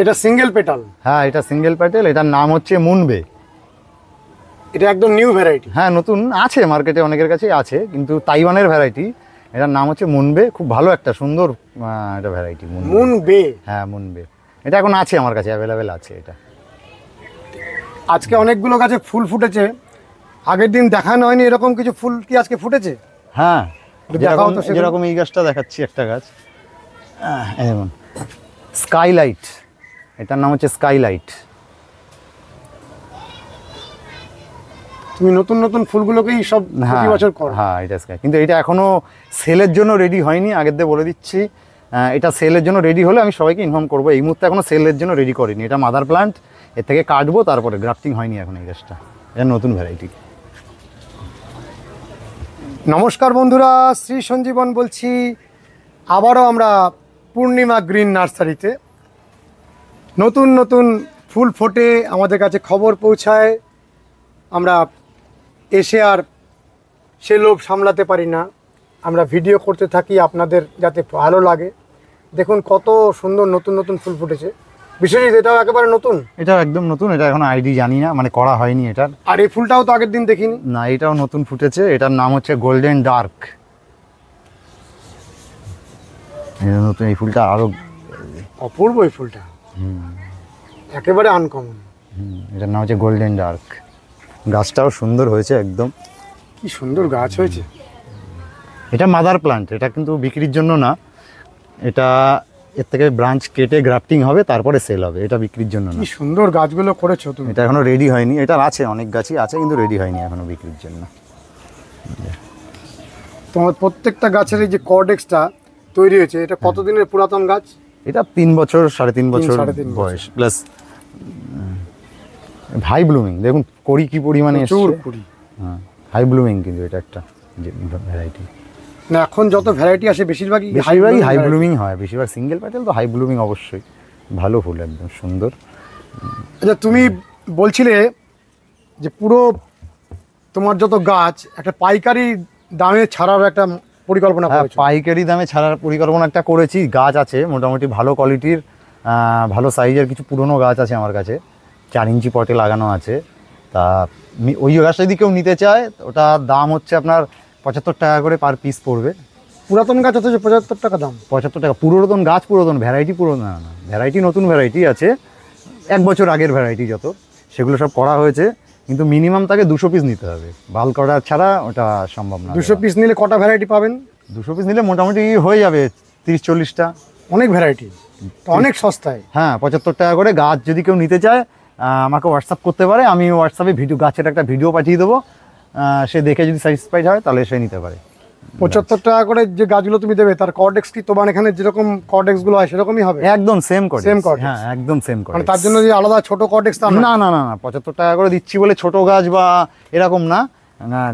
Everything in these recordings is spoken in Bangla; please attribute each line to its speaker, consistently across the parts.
Speaker 1: এটা সিঙ্গেল পেটাল?
Speaker 2: হ্যাঁ, এটা সিঙ্গেল পেটাল। এটার নাম হচ্ছে মুনবে।
Speaker 1: এটা একদম নিউ ভ্যারাইটি?
Speaker 2: হ্যাঁ, নতুন আছে, মার্কেটে অনেকের কাছেই আছে, কিন্তু তাইওয়ানের ভ্যারাইটি। এটার নাম হচ্ছে মুনবে। খুব ভালো একটা সুন্দর এটা ভ্যারাইটি
Speaker 1: মুনবে।
Speaker 2: হ্যাঁ, মুনবে। এটা এখন আছে আমার কাছে, অ্যাভেলেবেল আছে এটা।
Speaker 1: আজকে অনেকগুলো গাছে ফুল ফুটেছে, আগের দিন দেখানো হয়নি এরকম কিছু ফুল কি আজকে ফুটেছে?
Speaker 2: হ্যাঁ, যেরকম এই গাছটা দেখাচ্ছি, একটা গাছ যেমন স্কাইলাইট, এটার নাম হচ্ছে স্কাইলাইট।
Speaker 1: তুমি নতুন নতুন ফুলগুলোকেই সব প্রতি বছর করো?
Speaker 2: হ্যাঁ, এটা স্কাই, কিন্তু এটা এখনো সেলের জন্য রেডি হয়নি, আগের দিয়ে বলে দিচ্ছি। এটা সেলের জন্য রেডি হলে আমি সবাইকে ইনফর্ম করবো। এই মুহূর্তে এখনো সেলের জন্য রেডি করিনি। এটা মাদার প্লান্ট, এর থেকে কাটবো, তারপরে গ্রাফটিং হয়নি এখন এই গাছটা। এটা নতুন ভ্যারাইটি।
Speaker 1: নমস্কার বন্ধুরা, শ্রী সঞ্জীবন বলছি। আবারও আমরা পূর্ণিমা গ্রিন নার্সারিতে নতুন নতুন ফুল ফোটে, আমাদের কাছে খবর পৌঁছায়, আমরা এসে আর সে লোভ সামলাতে পারি না, আমরা ভিডিও করতে থাকি আপনাদের যাতে ভালো লাগে। দেখুন কত সুন্দর নতুন নতুন ফুল ফুটেছে। বিশেষত এটাও একেবারে নতুন?
Speaker 2: এটা একদম নতুন, এটা এখন আইডি জানি না, মানে করা হয়নি এটার।
Speaker 1: আর এই ফুলটাও তো আগের দিন দেখিনি।
Speaker 2: না, এটাও নতুন ফুটেছে। এটার নাম হচ্ছে গোল্ডেন ডার্ক। এটা নতুন, এই ফুলটা আরো
Speaker 1: অপূর্ব এই ফুলটা, একেবারে আনকমন।
Speaker 2: এটার নাম হচ্ছে গোল্ডেন ডার্ক। গাছটাও সুন্দর হয়েছে একদম,
Speaker 1: কি সুন্দর গাছ হয়েছে।
Speaker 2: এটা মাদার প্লান্ট, এটা কিন্তু বিক্রির জন্য না। এটা এর থেকে ব্রাঞ্চ কেটে গ্রাফটিং হবে, তারপরে সেল হবে। এটা বিক্রির জন্য না।
Speaker 1: কি সুন্দর গাছগুলো করেছো তুমি।
Speaker 2: এটা এখনো রেডি হয়নি। এটা আছে, অনেক গাছই আছে, কিন্তু রেডি হয়নি এখনো বিক্রির জন্য।
Speaker 1: তোমার প্রত্যেকটা গাছের এই যে কর্ডেক্সটা তৈরি হয়েছে, এটা কতদিনের পুরাতন গাছ?
Speaker 2: এটা 3 বছর, 3.5 বছর বয়স, প্লাস হাই ব্লুমিং। দেখুন কড়ি কি পরিমাণে এসেছে। হ্যাঁ, হাই ব্লুমিং, কিন্তু এটা একটা ভ্যারাইটি
Speaker 1: না। এখন যত ভ্যারাইটি আসে বেশিরভাগই
Speaker 2: হাই ব্লুমিং হয়, বেশিরভাগ সিঙ্গেল প্যাটেল তো হাই ব্লুমিং অবশ্যই। ভালো ফুল, একদম সুন্দর।
Speaker 1: আচ্ছা, তুমি বলছিলে যে পুরো তোমার যত গাছ একটা পাইকারি দামে ছাড়ার একটা পরিকল্পনা করেছো?
Speaker 2: পাইকারি দামে ছাড়ার পরিকল্পনা একটা করেছি। গাছ আছে মোটামুটি ভালো কোয়ালিটির, ভালো সাইজের কিছু পুরনো গাছ আছে আমার কাছে, 4 ইঞ্চি পটে লাগানো আছে। তা ওই গাছটা যদি কেউ নিতে চায়, ওটার দাম হচ্ছে আপনার 75 টাকা করে পার পিস পড়বে।
Speaker 1: পুরাতন গাছ হচ্ছে 75 টাকা দাম?
Speaker 2: 75 টাকা। পুরাতন গাছ, পুরাতন ভ্যারাইটি, পুরনো না, ভ্যারাইটি নতুন ভ্যারাইটি আছে, 1 বছর আগের ভ্যারাইটি যত, সেগুলো সব করা হয়েছে। কিন্তু মিনিমাম তাকে 200 পিস নিতে হবে, বাল্ক অর্ডার ছাড়া ওটা সম্ভব না।
Speaker 1: 200 পিস নিলে কটা ভ্যারাইটি পাবেন?
Speaker 2: 200 পিস নিলে মোটামুটি হয়ে যাবে 30-40টা।
Speaker 1: অনেক ভ্যারাইটি, অনেক সস্তায়।
Speaker 2: হ্যাঁ, 75 টাকা করে। গাছ যদি কেউ নিতে চায় আমাকে হোয়াটসঅ্যাপ করতে পারে, আমি হোয়াটসঅ্যাপে গাছের একটা ভিডিও পাঠিয়ে দেবো। সে দেখে যদি স্যাটিসফাইড হয় তাহলে সে নিতে পারে।
Speaker 1: 75 টাকা করে যে গাছগুলো তুমি দেবে, তার কর্ডেক্স কি তোমার এখানে যেরকম কর্ডেক্স গুলো হয় সেরকমই হবে?
Speaker 2: একদম সেম কর্ডেক্স।
Speaker 1: Same cortex?
Speaker 2: হ্যাঁ, একদম সেম কর্ডেক্স।
Speaker 1: মানে তার জন্য যে আলাদা ছোট কর্ডেক্স তা
Speaker 2: না, না, না, না। 75 টাকা করে দিচ্ছি বলে ছোট গাছ বা এরকম না,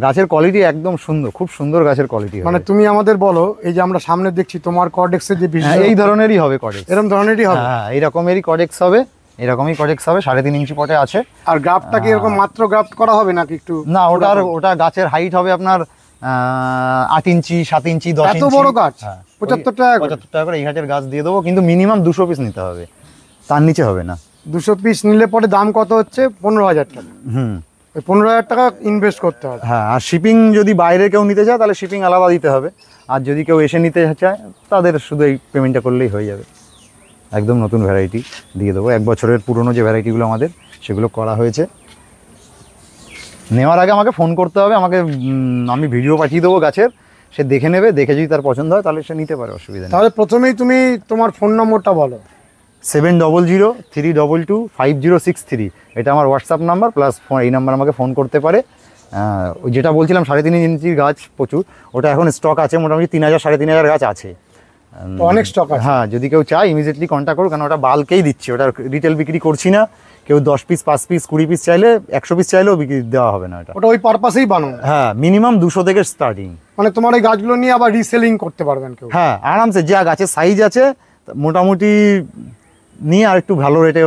Speaker 2: গাছের কোয়ালিটি একদম সুন্দর, খুব সুন্দর গাছের কোয়ালিটি।
Speaker 1: মানে তুমি আমাদের বলো, এই যে আমরা সামনে দেখছি তোমার কর্ডেক্সের যে
Speaker 2: এই ধরনেরই হবে কর্ডেক্স,
Speaker 1: এরকম ধরনেরই হবে?
Speaker 2: হ্যাঁ, এইরকমই কর্ডেক্স হবে, 3.5 ইঞ্চি পটে আছে।
Speaker 1: আর গ্রাফটটা কি এরকম মাত্র গ্রাফট করা হবে নাকি একটু?
Speaker 2: না, ওটা গাছের হাইট হবে আপনার 8 ইঞ্চি, 7 ইঞ্চি, 10 ইঞ্চি।
Speaker 1: এত বড় গাছ? 75 টাকা করে?
Speaker 2: এই হাটের গাছ দিয়ে দেবো, কিন্তু মিনিমাম 200 পিস নিতে হবে, তার নিচে হবে না।
Speaker 1: 200 পিস নিলে পরে দাম কত হচ্ছে? 15,000 টাকা। ওই 15,000 টাকা ইনভেস্ট করতে হবে।
Speaker 2: হ্যাঁ, আর শিপিং যদি বাইরে কেউ নিতে চায় তাহলে শিপিং আলাদা দিতে হবে। আর যদি কেউ এসে নিতে চায় তাদের শুধু এই পেমেন্টটা করলেই হয়ে যাবে। একদম নতুন ভ্যারাইটি দিয়ে দেবো। 1 বছরের পুরনো যে ভ্যারাইটিগুলো আমাদের, সেগুলো করা হয়েছে। নেওয়ার আগে আমাকে ফোন করতে হবে, আমি ভিডিও পাঠিয়ে দেবো গাছের, সে দেখে নেবে, দেখে যদি তার পছন্দ হয় তাহলে সে নিতে পারে, অসুবিধা নেই।
Speaker 1: তাহলে প্রথমেই তুমি তোমার ফোন নম্বরটা বলো।
Speaker 2: 7003225063। এটা আমার হোয়াটসঅ্যাপ নাম্বার, প্লাস এই নাম্বার আমাকে ফোন করতে পারে। যেটা বলছিলাম 3.5 ইঞ্চির গাছ প্রচুর, ওটা এখন স্টক আছে, মোটামুটি 3,000-3,500 গাছ আছে,
Speaker 1: অনেক স্টক আছে।
Speaker 2: হ্যাঁ, যদি কেউ চায় ইমিডিয়েটলি কন্ট্যাক্ট করুন, কারণ ওটা বাল্কেই দিচ্ছি, ওটা রিটেল বিক্রি করছি না। কেউ 10 পিস, 5 পিস, 20 পিস চাইলে, 100 পিস চাইলেও বিক্রি দেওয়া হবে না।
Speaker 1: ওটা ওই পারপাসেই বানানো?
Speaker 2: হ্যাঁ, মিনিমাম 200 থেকে স্টার্টিং।
Speaker 1: মানে তোমার এই গাছগুলো নিয়ে আবার রিসেলিং করতে পারবেন কেউ?
Speaker 2: হ্যাঁ, আরামসে। যা গাছের সাইজ আছে মোটামুটি নিয়ে আর একটু ভালো রেটে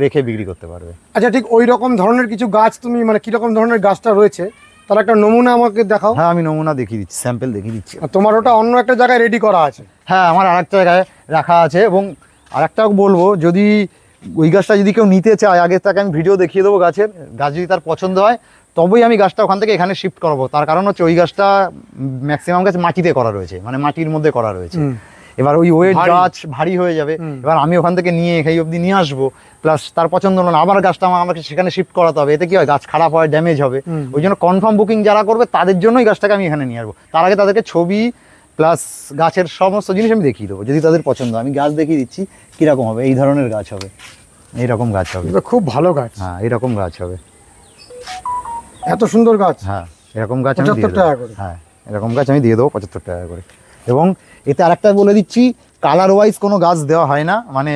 Speaker 2: রেখে বিক্রি করতে পারবে।
Speaker 1: আচ্ছা, ঠিক ওই রকম ধরনের কিছু গাছ তুমি, মানে কিরকম ধরনের গাছটা রয়েছে তার একটা নমুনা আমাকে দেখাও।
Speaker 2: হ্যাঁ, আমি নমুনা দেখিয়ে দিচ্ছি, স্যাম্পল দেখিয়ে দিচ্ছি।
Speaker 1: তোমার ওটা অন্য একটা জায়গায় রেডি করা আছে?
Speaker 2: হ্যাঁ, আমার আরেকটা জায়গায় রাখা আছে। এবং আরেকটাও বলবো, যদি ওই গাছটা যদি কেউ নিতে চায়, আগে তাকে আমি ভিডিও দেখিয়ে দেবো গাছের, গাছ যদি তার পছন্দ হয় তবেই আমি গাছটা ওখান থেকে এখানে শিফট করাবো। তার কারণ হচ্ছে ওই গাছটা ম্যাক্সিমাম গাছ মাটিতে করা রয়েছে, মানে মাটির মধ্যে করা রয়েছে। এবার ওই ওয়েট গাছ ভারী হয়ে যাবে, এবার আমি ওখান থেকে নিয়ে এই অবধি নিয়ে আসবো, প্লাস তার পছন্দ হলো না আবার গাছটা আমাকে সেখানে শিফট করাতে হবে, এতে কি হয় গাছ খারাপ হয়, ড্যামেজ হবে। ওই জন্য কনফার্ম বুকিং যারা করবে তাদের জন্যই গাছটাকে আমি এখানে নিয়ে আসবো। তার আগে তাদেরকে ছবি প্লাস গাছের সমস্ত জিনিস আমি দেখিয়ে দেবো, যদি তাদের পছন্দ। আমি গাছ দেখিয়ে দিচ্ছি কীরকম হবে, এই ধরনের গাছ হবে, এইরকম গাছ হবে,
Speaker 1: খুব ভালো গাছ।
Speaker 2: হ্যাঁ এইরকম গাছ হবে,
Speaker 1: এত সুন্দর গাছ।
Speaker 2: হ্যাঁ এরকম গাছ আমি
Speaker 1: 75 টাকা করে।
Speaker 2: হ্যাঁ এরকম গাছ আমি দিয়ে দেবো 75 টাকা করে। এবং এতে আরেকটা বলে দিচ্ছি, কালার ওয়াইজ কোনো গাছ দেওয়া হয় না, মানে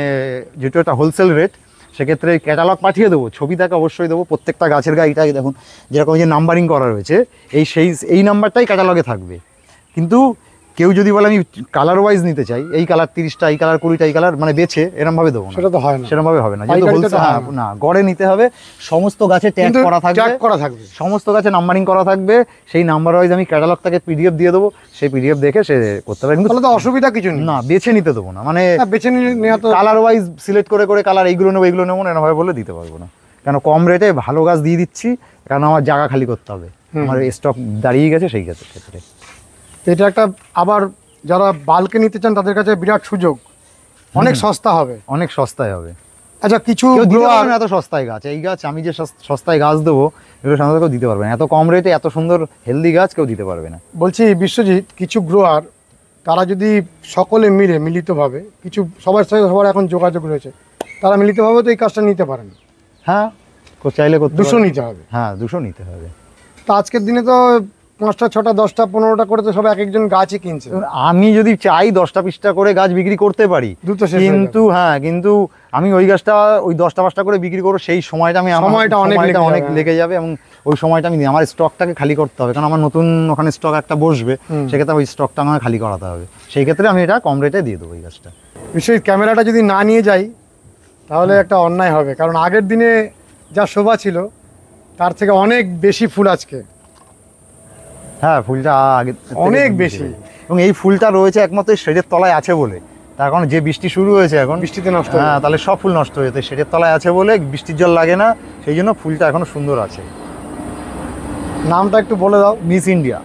Speaker 2: যেটা একটা হোলসেল রেট, সেক্ষেত্রে ক্যাটালগ পাঠিয়ে দেবো, ছবি তাকে অবশ্যই দেবো। প্রত্যেকটা গাছের গায়ে দেখুন যেরকম যে নাম্বারিং করা রয়েছে, এই নাম্বারটাই ক্যাটালগে থাকবে। কিন্তু কেউ যদি বলে আমি কালার ওয়াইজ নিতে চাই, এই কালার 30টা, এই কালার 20টা, এই কালার মানে বেছে এরমভাবে দেবো না,
Speaker 1: সেটা তো হয় না,
Speaker 2: সেরমভাবে হবে না, যেহেতু হোলসেল না, গড়ে নিতে হবে। সমস্ত গাছে ট্যাগ করা থাকবে, সমস্ত গাছে নাম্বারিং করা থাকবে, সেই নাম্বার ওয়াইজ আমি ক্যাটালগটাকে পিডিএফ দিয়ে দেবো, সেই পিডিএফ দেখে সে করতে পারে। কিন্তু
Speaker 1: তো অসুবিধা কিছু নেই,
Speaker 2: না বেছে নিতে দেবো না, মানে
Speaker 1: বেছে নেওয়া তো
Speaker 2: কালার ওয়াইজ সিলেক্ট করে করে কালার এইগুলো নেবো এইগুলো নেবো না এরকমভাবে বলে দিতে পারবো না, কেন কম রেটে ভালো গাছ দিয়ে দিচ্ছি, কারণ আমার জায়গা খালি করতে হবে, আমার স্টক দাঁড়িয়ে গেছে সেই গাছের ক্ষেত্রে।
Speaker 1: এটা একটা আবার যারা বাল্কে নিতে চান তাদের কাছে বিরাট সুযোগ, অনেক সস্তা হবে,
Speaker 2: অনেক সস্তায় হবে।
Speaker 1: আচ্ছা কিছু
Speaker 2: এত সস্তায় গাছ, এই গাছ আমি যে সস্তায় গাছ দেবো এগুলো সাধারণত কেউ দিতে পারবে না, এত কম রেটে এত সুন্দর হেলদি গাছ কেউ দিতে পারবে না।
Speaker 1: বলছি বিশ্বজিৎ, কিছু গ্রোয়ার তারা যদি সকলে মিলে মিলিতভাবে, কিছু সবার সাথে সবার এখন যোগাযোগ রয়েছে, তারা মিলিতভাবে তো এই কাজটা নিতে পারেন।
Speaker 2: হ্যাঁ চাইলে
Speaker 1: 200 নিতে হবে।
Speaker 2: হ্যাঁ 200 নিতে হবে।
Speaker 1: তো আজকের দিনে তো 5টা 6টা 10টা 15টা করে তো সব এক একজন গাছই কিনছে।
Speaker 2: আমি যদি চাই 10টা 20টা করে গাছ বিক্রি করতে পারি, কিন্তু কিন্তু আমি ওই গাছটা ওই 10টা 5টা করে বিক্রি করবো, সেই সময়টা অনেক লেগে যাবে, এবং ওই সময়টা আমি আমার স্টকটাকে খালি করতে হবে, কারণ আমার নতুন ওখানে স্টক একটা বসবে, সেক্ষেত্রে ওই স্টকটা আমাকে খালি করাতে হবে, সেই ক্ষেত্রে আমি এটা কম রেটে দিয়ে দেবো এই গাছটা।
Speaker 1: বিশেষ ক্যামেরাটা যদি না নিয়ে যাই তাহলে একটা অন্যায় হবে, কারণ আগের দিনে যা শোভা ছিল তার থেকে অনেক বেশি ফুল আজকে।
Speaker 2: হ্যাঁ ফুলটা আগে
Speaker 1: অনেক বেশি,
Speaker 2: এবং এই ফুলটা রয়েছে একমাত্র শেডের তলায় আছে বলে, তার কারণ যে বৃষ্টি শুরু হয়েছে এখন,
Speaker 1: বৃষ্টিতে নষ্ট,
Speaker 2: হ্যাঁ তাহলে সব ফুল নষ্ট হয়ে যেত, শেডের তলায় আছে বলে বৃষ্টির জল লাগে না, সেই জন্য ফুলটা এখনো সুন্দর আছে।
Speaker 1: নামটা একটু বলে দাও।
Speaker 2: মিস ইন্ডিয়া,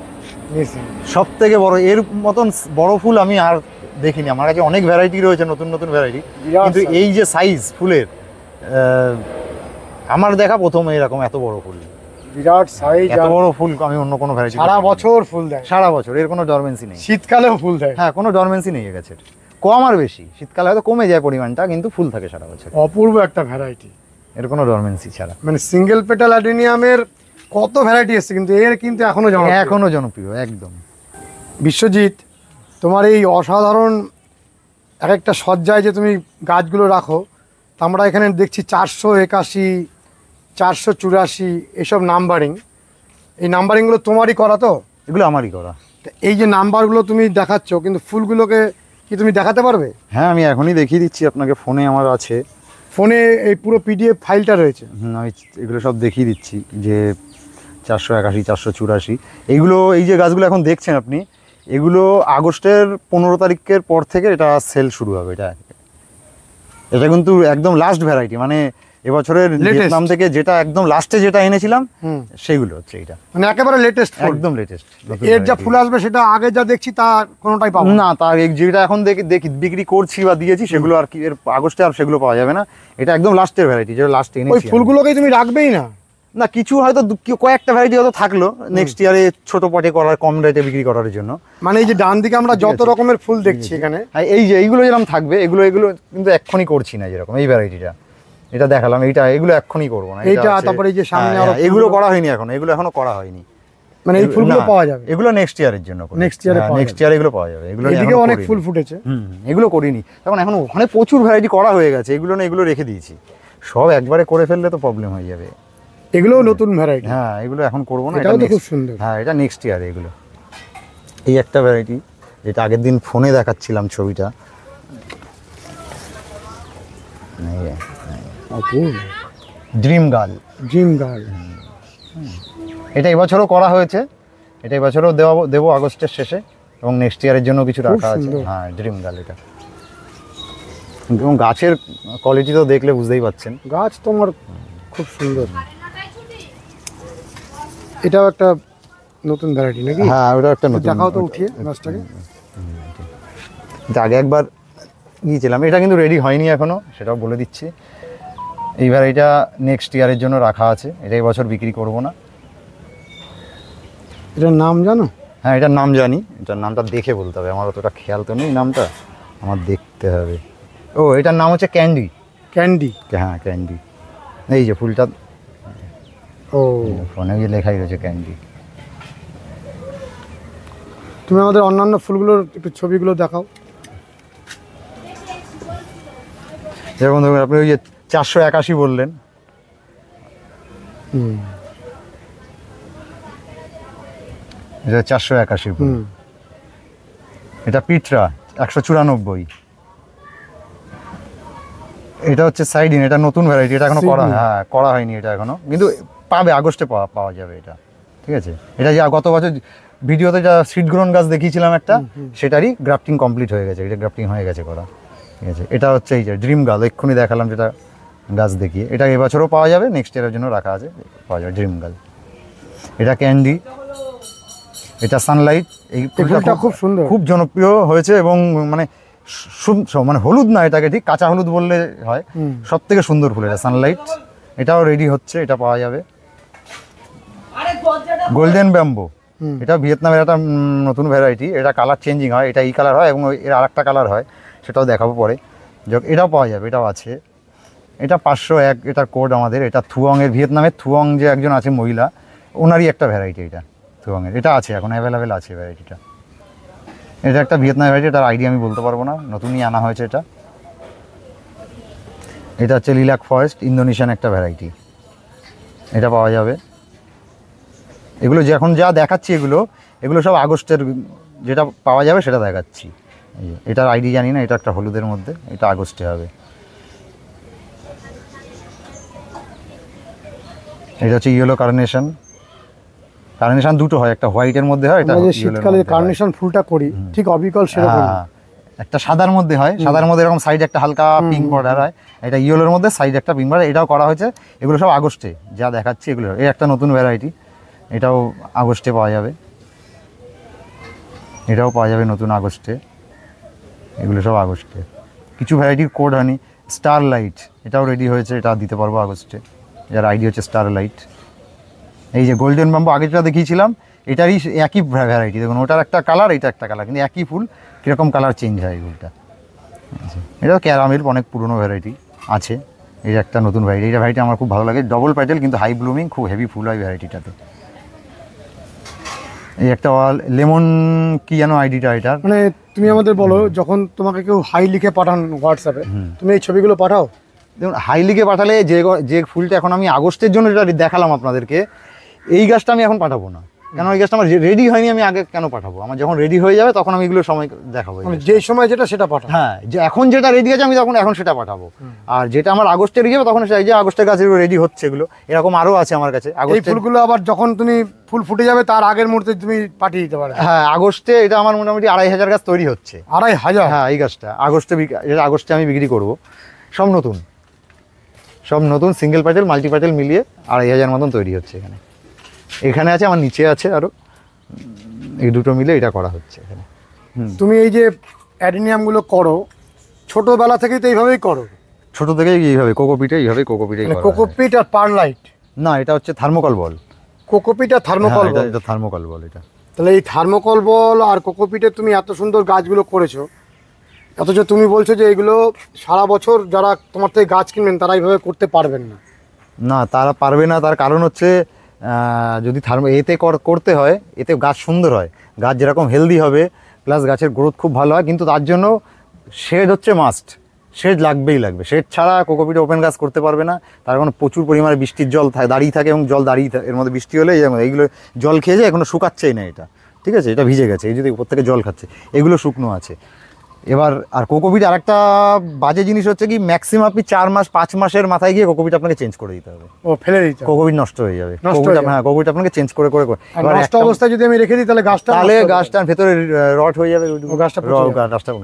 Speaker 2: সব থেকে বড়, এর মতন বড় ফুল আমি আর দেখিনি, আমার কাছে অনেক ভ্যারাইটি রয়েছে, নতুন নতুন ভ্যারাইটি, কিন্তু এই যে সাইজ ফুলের আমার দেখা প্রথম এরকম এত বড় ফুল,
Speaker 1: বিরাট সাইজ,
Speaker 2: এত বড় ফুল আমি অন্য কোনো ভ্যারাইটি,
Speaker 1: সারা বছর ফুল দেয়,
Speaker 2: সারা বছর, এর কোনো ডরমেন্সি নেই,
Speaker 1: শীতকালেও ফুল দেয়।
Speaker 2: হ্যাঁ কোনো ডরমেন্সি নেই এর গাছের, কম আর বেশি, শীতকালে হয়তো কমে যায় পরিমাণটা, কিন্তু ফুল থাকে সারা বছর,
Speaker 1: অপূর্ব একটা ভ্যারাইটি,
Speaker 2: এর কোনো ডরমেন্সি ছাড়া।
Speaker 1: মানে সিঙ্গেল পেটাল অ্যাডেনিয়ামের কত ভ্যারাইটি এসছে, কিন্তু এর কিন্তু এখনো
Speaker 2: জনপ্রিয় একদম।
Speaker 1: বিশ্বজিৎ, তোমার এই অসাধারণ এক একটা সজ্জায় যে তুমি গাছগুলো রাখো, তা আমরা এখানে দেখছি 481, 484 এসব নাম্বারিং, এই নাম্বারিংগুলো তোমারই করা তো?
Speaker 2: এগুলো আমারই করা।
Speaker 1: এই যে নাম্বারগুলো তুমি দেখাচ্ছ, কিন্তু ফুলগুলোকে কি তুমি দেখাতে পারবে?
Speaker 2: হ্যাঁ আমি এখনই দেখিয়ে দিচ্ছি আপনাকে, ফোনে আমার আছে,
Speaker 1: ফোনে এই পুরো পিডিএফ ফাইলটা রয়েছে,
Speaker 2: আমি এগুলো সব দেখিয়ে দিচ্ছি, যে 481, 484 এইগুলো, এই যে গাছগুলো এখন দেখছেন আপনি, এগুলো আগস্টের 15 তারিখের পর থেকে এটা সেল শুরু হবে, এটা কিন্তু একদম লাস্ট ভ্যারাইটি, মানে এবছরের ভিয়েতনাম থেকে যেটা একদম লাস্টে যেটা এনেছিলাম সেগুলো হচ্ছে এটা, মানে
Speaker 1: একেবারে লেটেস্ট,
Speaker 2: একদম লেটেস্ট।
Speaker 1: এর যা ফুল আসবে সেটা আগে যা দেখছি তা কোনোটাই পাবো
Speaker 2: না, তার যেটা এখন দেখি বিক্রি করছি বা দিয়েছি সেগুলো আর কি এর আগস্টে আর সেগুলো পাওয়া যাবে না, এটা একদম লাস্টের ভ্যারাইটি, যেটা লাস্টে এনেছি।
Speaker 1: ওই ফুলগুলোকেই তুমি রাখবেই না?
Speaker 2: না, কিছু হয়তো কয়েকটা ভ্যারাইটি হয়তো থাকলো নেক্সট ইয়ারে ছোট পটে করার, কম রেটে বিক্রি করার জন্য।
Speaker 1: মানে এই যে ডান দিকে আমরা যত রকমের ফুল দেখছি এখানে,
Speaker 2: এই যে এইগুলো যেরকম থাকবে, এগুলো কিন্তু এক্ষুনি করছি না, যেরকম এই ভ্যারাইটিটা এটা দেখালাম, এগুলো এক্ষুনি করবো না,
Speaker 1: এইটা তারপরে এই যে সামনে
Speaker 2: এগুলো করা হয়নি এখনো করা হয়নি,
Speaker 1: মানে এই ফুলগুলো পাওয়া যাবে
Speaker 2: এগুলো নেক্সট ইয়ারের জন্য, নেক্সট ইয়ার এগুলো পাওয়া যাবে, এগুলো
Speaker 1: এদিকে অনেক ফুল ফুটেছে,
Speaker 2: এগুলো করিনি এখন, এখন ওখানে প্রচুর ভ্যারাইটি করা হয়ে গেছে, এগুলো না এগুলো রেখে দিয়েছি, সব একবারে করে ফেললে তো প্রবলেম হয়ে যাবে,
Speaker 1: এগুলো নতুন ভ্যারাইটি।
Speaker 2: হ্যাঁ এগুলো এখন করবো না,
Speaker 1: এটাও তো খুব সুন্দর।
Speaker 2: হ্যাঁ এটা নেক্সট ইয়ারে, এগুলো এই একটা ভ্যারাইটি যেটা আগের দিন ফোনে দেখাচ্ছিলাম ছবিটা, ড্রিম গার্ল, এটা এবছরও করা হয়েছে, এটা এবছরও দেবো আগস্টের শেষে, এবং নেক্সট ইয়ারের জন্য কিছু রাখা আছে। হ্যাঁ ড্রিম গার্ল, এটা এবং গাছের কোয়ালিটি তো দেখলে বুঝতেই পাচ্ছেন।
Speaker 1: গাছ তোমার খুব সুন্দর। এটাও একটা নতুন ভ্যারাইটি নাকি?
Speaker 2: হ্যাঁ, ওটা একটা নতুন।
Speaker 1: দেখাও তো উঠিয়ে গাছটাকে।
Speaker 2: আগে একবার নিয়েছিলাম, এটা কিন্তু রেডি হয়নি এখনো, সেটাও বলে দিচ্ছি। এই ভ্যারাইটিটা নেক্সট ইয়ারের জন্য রাখা আছে, এটা এই বছর বিক্রি করব না।
Speaker 1: এটার নাম জানো?
Speaker 2: হ্যাঁ, এটার নাম জানি, এটার নামটা দেখে বলতে হবে, আমার অতটা খেয়াল তো নেই নামটা, আমার দেখতে হবে। ও, এটার নাম হচ্ছে ক্যান্ডি।
Speaker 1: ক্যান্ডি?
Speaker 2: হ্যাঁ, ক্যান্ডি। এই যে ফুলটা,
Speaker 1: ও
Speaker 2: ফোনে গিয়ে লেখাই রয়েছে ক্যান্ডি।
Speaker 1: তুমি আমাদের অন্যান্য ফুলগুলোর একটু ছবিগুলো দেখাও।
Speaker 2: যেমন ধরুন আপনি ওই যে 481 বললেন, এটা 481 ফুল। এটা পিটরা 194। এটা হচ্ছে সাইডিন, এটা নতুন ভ্যারাইটি, এটা এখনো করা হয়নি এটা এখনো, কিন্তু পাবে আগস্টে পাওয়া যাবে এটা। ঠিক আছে, এটা যা গত বছর ভিডিওতে যা সিড গ্রোন গাছ দেখিয়েছিলাম একটা, সেটারই গ্রাফটিং কমপ্লিট হয়ে গেছে, এটা গ্রাফটিং হয়ে গেছে করা। ঠিক আছে, এটা হচ্ছে এই যে ড্রিম গাল, এক্ষুনি দেখালাম যেটা গাছ দেখিয়ে, এটা এবছরও পাওয়া যাবে, নেক্সট ইয়ারের জন্য রাখা আছে, পাওয়া যাবে ড্রিম গাল। এটা ক্যান্ডি, এটা সানলাইট। এই ফুলটা
Speaker 1: খুব সুন্দর,
Speaker 2: খুব জনপ্রিয় হয়েছে এবং মানে মানে হলুদ না, এটাকে ঠিক কাঁচা হলুদ বললে হয়, সব থেকে সুন্দর ফুল এটা সানলাইট। এটাও রেডি হচ্ছে, এটা পাওয়া যাবে। গোল্ডেন ব্যাম্বো, এটা ভিয়েতনামের একটা নতুন ভ্যারাইটি, এটা কালার চেঞ্জিং হয়, এটা এই কালার হয় এবং এর আরেকটা কালার হয়, সেটাও দেখাবো পরে। এটাও পাওয়া যাবে, এটাও আছে। এটা 501, এটার কোড আমাদের। এটা থুয়ংয়ের, ভিয়েতনামের থুয়ং যে একজন আছে মহিলা, ওনারই একটা ভ্যারাইটি এটা থুয়ংয়ের, এটা আছে এখন অ্যাভেলেবেল আছে ভ্যারাইটিটা। এটা একটা ভিয়েতনাম ভ্যারাইটি, এটার আইডিয়া আমি বলতে পারবো না, নতুনই আনা হয়েছে এটা। এটা হচ্ছে লিলাক ফরেস্ট, ইন্দোনেশিয়ান একটা ভ্যারাইটি, এটা পাওয়া যাবে। এগুলো যে এখন যা দেখাচ্ছি এগুলো সব আগস্টের, যেটা পাওয়া যাবে সেটা দেখাচ্ছি। এটার আইডি জানি না, এটা একটা হলুদের মধ্যে, এটা আগস্টে হবে। এটা হচ্ছে ইয়েলো কার্নেশন। কার্নেশন দুটো হয়, একটা হোয়াইটের মধ্যে হয়, এটা
Speaker 1: শীতকালে কার্নেশন ফুলটা করি ঠিক অবিকল সেরকম।
Speaker 2: একটা সাদার মধ্যে হয়, সাদার মধ্যে এরকম সাইড একটা হালকা পিঙ্ক বর্ডার হয়, এটা ইয়েলোর মধ্যে সাইড একটা পিঙ্ক বর্ডার, এটাও করা হয়েছে। এগুলো সব আগস্টে যা দেখাচ্ছি এগুলো। এই একটা নতুন ভ্যারাইটি, এটাও আগস্টে পাওয়া যাবে, এটাও পাওয়া যাবে নতুন আগস্টে। এগুলো সব আগস্টে। কিছু ভ্যারাইটির কোড হয়নি। স্টার লাইট, এটাও রেডি হয়েছে, এটা দিতে পারবো আগস্টে, যার আইডি হচ্ছে স্টার লাইট। এই যে গোল্ডেন ব্যাম্বো আগে যেটা দেখিয়েছিলাম, এটারই একই ভ্যারাইটি, দেখুন ওটার একটা কালার, এটা একটা কালার, কিন্তু একই ফুল, কীরকম কালার চেঞ্জ হয় এগুলোটা। এটাও ক্যারামেল, অনেক পুরনো ভ্যারাইটি আছে। এই একটা নতুন ভ্যারাইটি, এটা ভ্যারাইটি আমার খুব ভালো লাগে, ডবল প্যাটেল কিন্তু হাই ব্লুমিং, খুব হেভি ফুল হয় ভ্যারাইটিটাতে। এই একটা লেমন, কি জানো আইডিটা এটার?
Speaker 1: মানে তুমি আমাদের বলো, যখন তোমাকে কেউ হাই লিখে পাঠান হোয়াটসঅ্যাপে, তুমি এই ছবিগুলো পাঠাও?
Speaker 2: দেখুন, হাই লিখে পাঠালে যে ফুলটা এখন আমি আগস্টের জন্য যেটা দেখালাম আপনাদেরকে, এই গাছটা আমি এখন পাঠাবো না, কেন এই গাছটা আমার রেডি হয়নি, আমি আগে কেন পাঠাবো? আমার যখন রেডি হয়ে যাবে তখন আমি এগুলো সময় দেখাবো,
Speaker 1: যে সময় যেটা সেটা পাঠাবো।
Speaker 2: হ্যাঁ, যে এখন যেটা রেডি আছে আমি এখন সেটা পাঠাবো। আর যেটা আমার আগস্টে রেডি হবে তখন সেটা, যে আগস্টের গাছ রেডি হচ্ছে, এগুলো এরকম আরও আছে আমার কাছে।
Speaker 1: এই ফুলগুলো আবার যখন তুমি ফুল ফুটে যাবে তার আগের মুহূর্তে তুমি পাঠিয়ে দিতে পারো।
Speaker 2: হ্যাঁ, আগস্টে এটা আমার মোটামুটি 2500 গাছ তৈরি হচ্ছে।
Speaker 1: 2500?
Speaker 2: হ্যাঁ, এই গাছটা আগস্টে আমি বিক্রি করব। সব নতুন সিঙ্গেল প্যাটেল মাল্টি প্যাটেল মিলিয়ে 2500 মতন তৈরি হচ্ছে এখানে। এখানে আছে, আমার নিচে আছে আরও, এই দুটো মিলে এটা করা হচ্ছে এখানে।
Speaker 1: তুমি এই যে অ্যাডিনিয়ামগুলো করো, ছোটবেলা থেকেই তো এইভাবেই করো?
Speaker 2: ছোট থেকেই এইভাবে কোকোপিটে,
Speaker 1: কোকোপিট আর পারলাইট?
Speaker 2: না, এটা হচ্ছে থার্মোকল বল।
Speaker 1: কোকোপিট আর থার্মোকল বল?
Speaker 2: এটা থার্মোকল বল। এটা
Speaker 1: তাহলে এই থার্মোকল বল আর কোকোপিটে তুমি এত সুন্দর গাছগুলো করেছো, অথচ তুমি বলছো যে এগুলো সারা বছর যারা তোমার থেকে গাছ কিনবেন তারা এইভাবে করতে পারবেন না?
Speaker 2: না, তারা পারবে না, তার কারণ হচ্ছে যদি এতে করতে হয়, এতে গাছ সুন্দর হয়, গাছ যেরকম হেলদি হবে, প্লাস গাছের গ্রোথ খুব ভালো হয়, কিন্তু তার জন্য শেড হচ্ছে মাস্ট, শেড লাগবেই লাগবে। শেড ছাড়া কোকোপিটে ওপেন গাছ করতে পারবে না, তার কারণে প্রচুর পরিমাণে বৃষ্টির জল দাঁড়িয়ে থাকে, এবং জল দাঁড়িয়ে থাকে, এর মধ্যে বৃষ্টি হলে এইগুলো জল খেয়ে যায়, এখনো শুকাচ্ছেই না এটা। ঠিক আছে, এটা ভিজে গেছে, এই যদি উপর থেকে জল খাচ্ছে, এগুলো শুকনো আছে। এবার আর কোকোপিট আর একটা বাজে জিনিস হচ্ছে কি, ম্যাক্সিমাম আপনি 4 মাস 5 মাসের মাথায় গিয়ে কোকোপিট আপনাকে চেঞ্জ করে দিতে হবে।
Speaker 1: ও ফেলে দিতে হবে।
Speaker 2: কোকোপিট নষ্ট হয়ে যাবে,
Speaker 1: নষ্ট হয়ে যাবে।
Speaker 2: হ্যাঁ কোকোপিট আপনাকে চেঞ্জ করে
Speaker 1: আর নষ্ট অবস্থায় যদি আমি রেখে দিই তাহলে
Speaker 2: গাছটার ভেতরে রট হয়ে যাবে,
Speaker 1: ও গাছটা